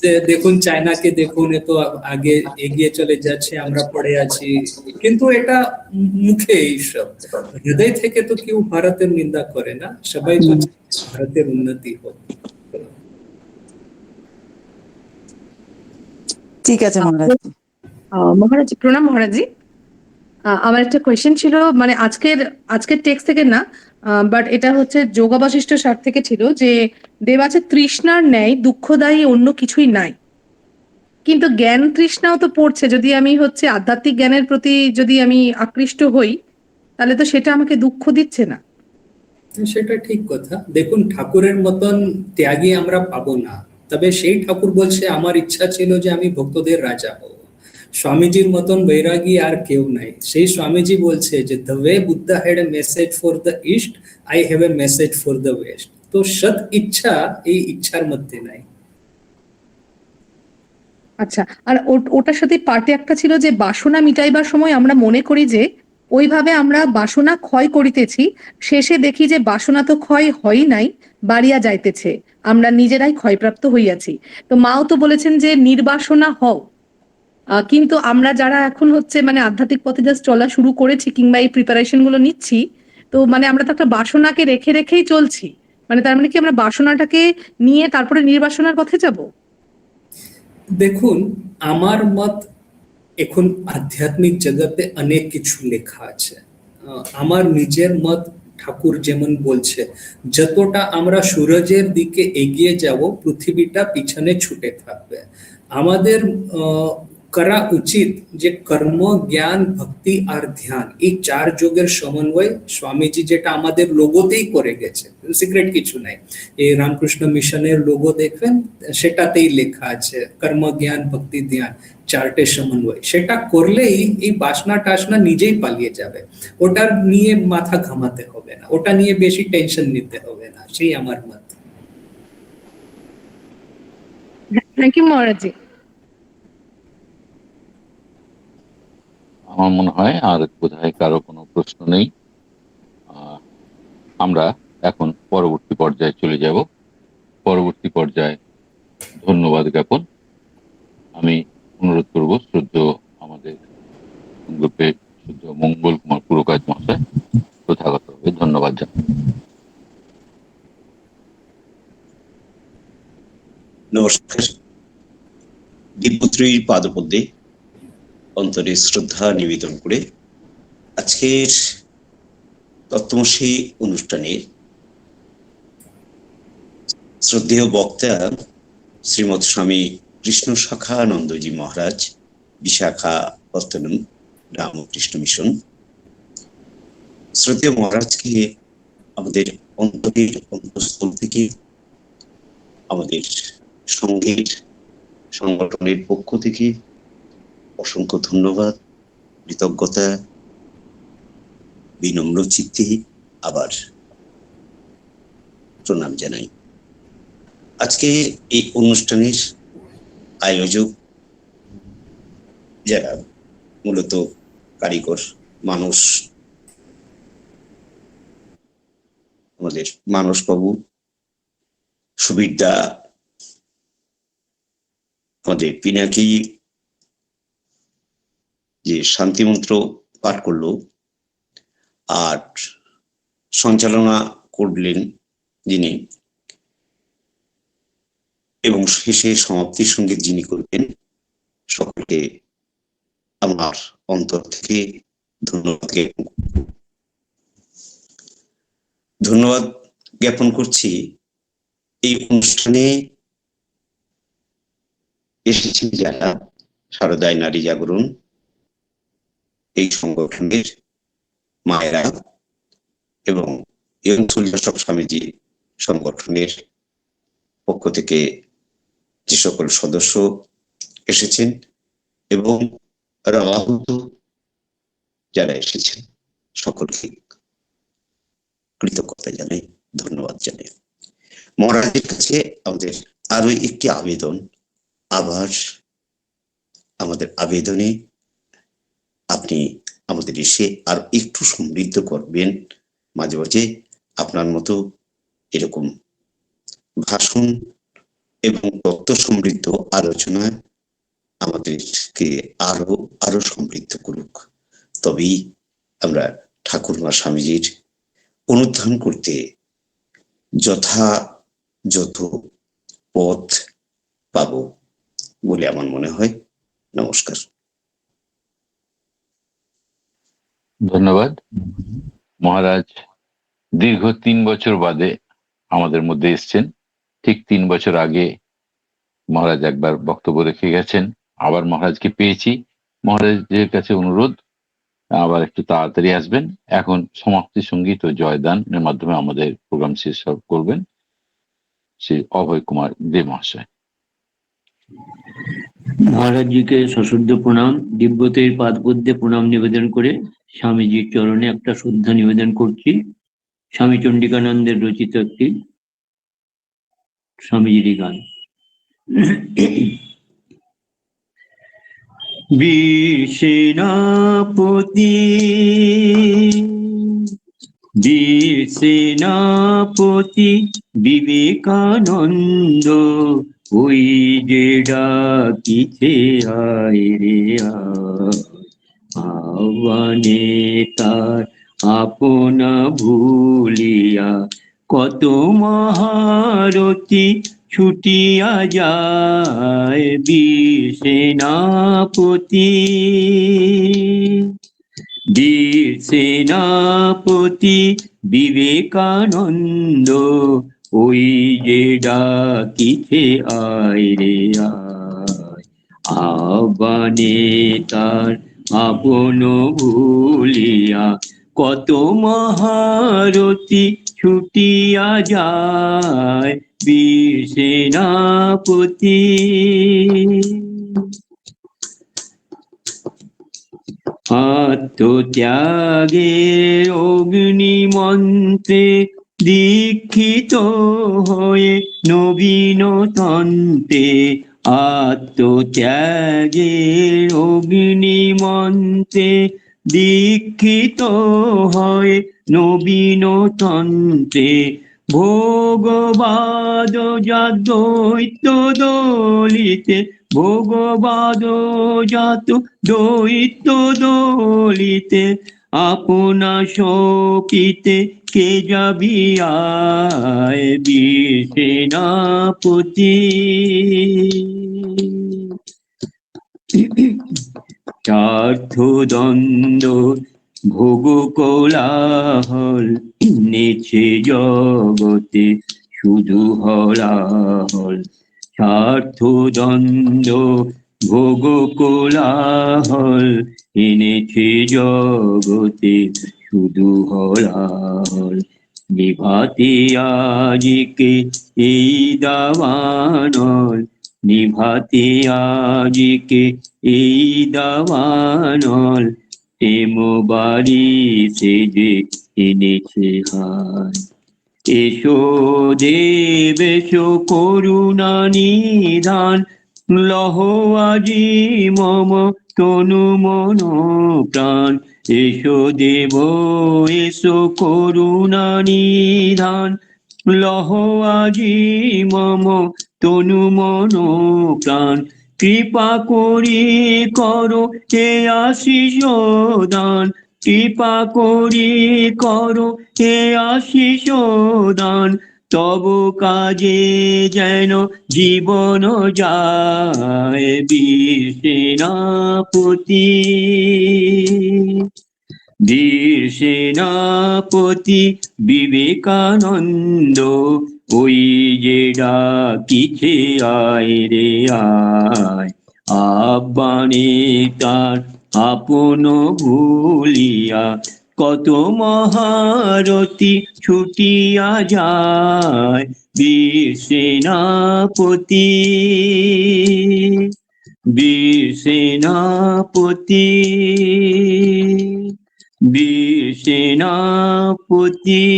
যে দেখুন চায়নাকে দেখুন, এ তো আগে এগিয়ে চলে যাচ্ছে, আমরা পড়ে আছি। কিন্তু এটা মুখে এইসব, হৃদয় থেকে তো কেউ ভারতের নিন্দা করে না, সবাই তো ভারতের উন্নতি হোক। ঠিক আছে মহারাজ। মহারাজ প্রণাম মহারাজজি। আমার একটা কোয়েশ্চেন ছিল, মানে আজকের টেক্সট থেকে না, বাট এটা হচ্ছে যোগাবশিষ্ট সার থেকে ছিল, যে দেব আছে তৃষ্ণার ন্যায় দুঃখদায়ী অন্য কিছুই নাই, কিন্তু জ্ঞান তৃষ্ণাও তো পড়ছে। যদি আমি হচ্ছে আধ্যাত্মিক জ্ঞানের প্রতি যদি আমি আকৃষ্ট হই, তাহলে তো সেটা আমাকে দুঃখ দিচ্ছে না। সেটা ঠিক কথা। দেখুন, ঠাকুরের মতন ত্যাগী আমরা পাবো না, তবে সেই ঠাকুর বলছে আমার ইচ্ছা ছিল যে আমি ভক্তদের রাজা হব। স্বামীজির মতন বৈরাগী আর কেউ নাই। সেই স্বামীজি বলছে যে the way Buddha had a message for the east, I have a message for the West. তো সৎ ইচ্ছা এই ইচ্ছার মধ্যে নাই। আচ্ছা, আর ওটার সাথে পার্টে একটা ছিল যে বাসনা মিটাইবার সময় আমরা মনে করি যে ওইভাবে আমরা বাসনা ক্ষয় করিতেছি, শেষে দেখি যে বাসনা তো ক্ষয় হয় নাই, বাড়িয়া যাইতেছে, আমরা নিজেরাই ক্ষয়প্রাপ্ত হইয়াছি। তো মাও তো বলেছেন যে নির্বাসনা হও, কিন্তু আমরা যারা এখন হচ্ছে মানে আধ্যাত্মিক পথে জাস্ট চলা শুরু করেছি কিংবা এই প্রিপারেশন গুলো নিচ্ছি, তো মানে আমরা তো একটা বাসনাকে রেখে রেখেই চলছি। মানে তার মানে কি আমরা বাসনাটাকে নিয়ে তারপরে নির্বাসনার পথে যাব? দেখুন, আমার মত, এখন আধ্যাত্মিক জগতে অনেক কিছু লেখা আছে। আমার নিজের মত, ঠাকুর যেমন বলছে, যতটা আমরা সূরজের দিকে এগিয়ে যাব পৃথিবীটা পিছনে ছুটে থাকবে। আমাদের করা উচিত যে কর্ম, জ্ঞান, ভক্তি আর ধ্যান, এই চার যোগের সমন্বয় স্বামীজি যেটা আমাদের লোগোতেই করে গেছে, সিক্রেট কিছু নাই। এই রামকৃষ্ণ মিশনের লোগো দেখবেন, সেটাতেই লেখা আছে কর্ম, জ্ঞান, ভক্তি, ধ্যান, চারটে সমন্বয়। সেটা করলেই এই বাসনা টাসনা নিজেই পালিয়ে যাবে। ওটার নিয়ে মাথা ঘামাতে হবে না, ওটা নিয়ে বেশি টেনশন নিতে হবে না, সেই আমার মত। Thank you Maharajji. আমার মনে হয় আর বোধহয় কারো কোনো প্রশ্ন নেই। আমরা এখন পরবর্তী পর্যায়ে চলে যাব। পরবর্তী পর্যায়ে ধন্যবাদ জ্ঞাপন। আমি অনুরোধ করব শ্রদ্ধেয় আমাদের গ্রুপে শ্রদ্ধেয় মঙ্গল কুমার পুরকাজ মহাশয় প্রথাগতভাবে ধন্যবাদ জানাই। নমস্কার। দিব্যত্রয়ীর পাদপদ্মে অন্তরে শ্রদ্ধা নিবেদন করে আজকের তত্ত্বমসী অনুষ্ঠানে শ্রদ্ধেয় বক্তা শ্রীমৎ স্বামী কৃষ্ণ শাখানন্দজি মহারাজ, বিশাখাপত্তনম রামকৃষ্ণ মিশন। শ্রদ্ধেয় মহারাজকে আমাদের অন্তরের অন্তঃস্থল থেকে, আমাদের সংঘের সংগঠনের পক্ষ থেকে অসংখ্য ধন্যবাদ, কৃতজ্ঞতা, বিনম্র চিত্তে আবার প্রণাম জানাই। আজকে এই অনুষ্ঠানের আয়োজক যারা মূলত কারিগর মানুষ, আমাদের মানসবাবু, সুবিরদা, আমাদের পিনাকি যে শান্তিমন্ত্র পাঠ করলো আর সঞ্চালনা করলেন যিনি, এবং শেষে সমাপ্তির সঙ্গে যিনি করবেন, সকলকে আমার অন্তর থেকে ধন্যবাদ জ্ঞাপন করছি। এই অনুষ্ঠানে এসেছি যারা শারদায় নারী জাগরণ এই সংগঠনের মায়েরা এবং সব স্বামীজি সংগঠনের পক্ষ থেকে যে সকল সদস্য এসেছেন এবং আহত যারা এসেছেন, সকলকে কৃতজ্ঞতা জানাই, ধন্যবাদ জানাই। মহারাজের কাছে আমাদের আরো একটি আবেদন, আবার আমাদের আবেদনে আপনি আমাদের এসে আর একটু সমৃদ্ধ করবেন। মাঝে মাঝে আপনার মতো এরকম ভাষণ এবং তত্ত্ব সমৃদ্ধ আলোচনা আমাদেরকে আরো সমৃদ্ধ করুক। তবেই আমরা ঠাকুরমা স্বামীজির অনুধান করতে যথাযথ পথ পাব বলে আমার মনে হয়। নমস্কার। ধন্যবাদ। মহারাজ দীর্ঘ 3 বছর বাদে আমাদের মধ্যে এসছেন। ঠিক 3 বছর আগে মহারাজ একবার বক্তব্য রেখে গেছেন, আবার মহারাজকে পেয়েছি। মহারাজের কাছে অনুরোধ আবার একটু তাড়াতাড়ি আসবেন। এখন সমাপ্তি সঙ্গীত ও জয়দানের মাধ্যমে আমাদের প্রোগ্রাম শেষ করবেন শ্রী অভয় কুমার দে মহাশয়। মহারাজ জিকে সশ্রদ্ধ প্রণাম, দিব্যতের পাদপদ্মে প্রণাম নিবেদন করে স্বামীজির চরণে একটা শ্রদ্ধা নিবেদন করছি। স্বামী চন্ডিকানন্দের রচিত একটি স্বামীজির গান। বীর সেনাপতি, বীর সেনাপতি বিবেকানন্দ, ওই যে ডাকিছে আয় রে আহ্বানে তার আপনা ভুলিয়া, কত মহারথী ছুটিয়া যায়। বীর সেনাপতি, বীর সেনাপতি বিবেকানন্দ, ওই যে ডাকিছে আয় রে আয় আহ্বানে তার আপন ভুলিয়া, কত মহারথী ছুটিয়া যায়। বীর সেনাপতি, আত্মত্যাগের অগ্নিমন্ত্রে দীক্ষিত হয়ে নবীন তন্ত্রে, আত্মত্যাগের অগ্নিমন্ত্রে দীক্ষিত হয় নবীন তন্ত্রে, ভোগবাদ যা দ্বৈত দলিতে ভোগবাদ জাত দৈত্য দলিতে আপনা শোকিতে কে যাবি আয় বীর সেনাপতি। স্বার্থ দ্বন্দ্ব ভোগ কোলাহল নেছে জগতে শুধু হলাহল। স্বার্থ দ্বন্দ্ব ভোগ কোলাহল এনেছে জগতে শুধু হলাহল। নিভাতে আজিকে এই দাবানল, নিভাতে আজিকে এই দাবানল, প্রেম বাড়ি সেজে এনেছে হায়। এসো দেব এসো করুণা নিধান, লহ আজি মম তনু মন প্রাণ। এসো দেব এসো করুণা নিধান, লহ আজি মম তনু মন প্রাণ। কৃপা করি করো হে আশিস দান, কৃপা করি করো হে আশিস দান। তব কাজে যেন জীবন যায় বীর সেনাপতি। বীর সেনাপতি বিবেকানন্দ, ওই যে ডাকিছে আয় রে আয়। আহ্বানে তার আপন ভুলিয়া কত মহারথী ছুটিয়া যায় বীর সেনাপতি। বীর সেনাপতি, বীর সেনাপতি।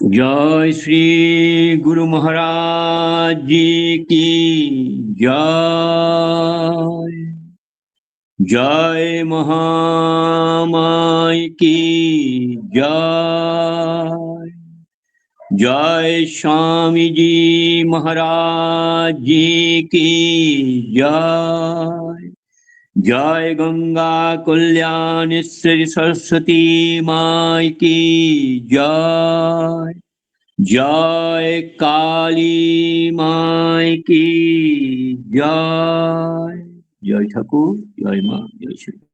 জয় শ্রী গুরু মহারাজ জি কি জয়। জয় মহামায় কি জয়। জয় স্বামীজি মহারাজ জি কি জয়। জয় গঙ্গা কল্যাণেশ্বরী সরস্বতী মাই কি জয়। জয় কালী মাই কি জয়। জয় ঠাকুর, জয় মা, জয় শ্রী।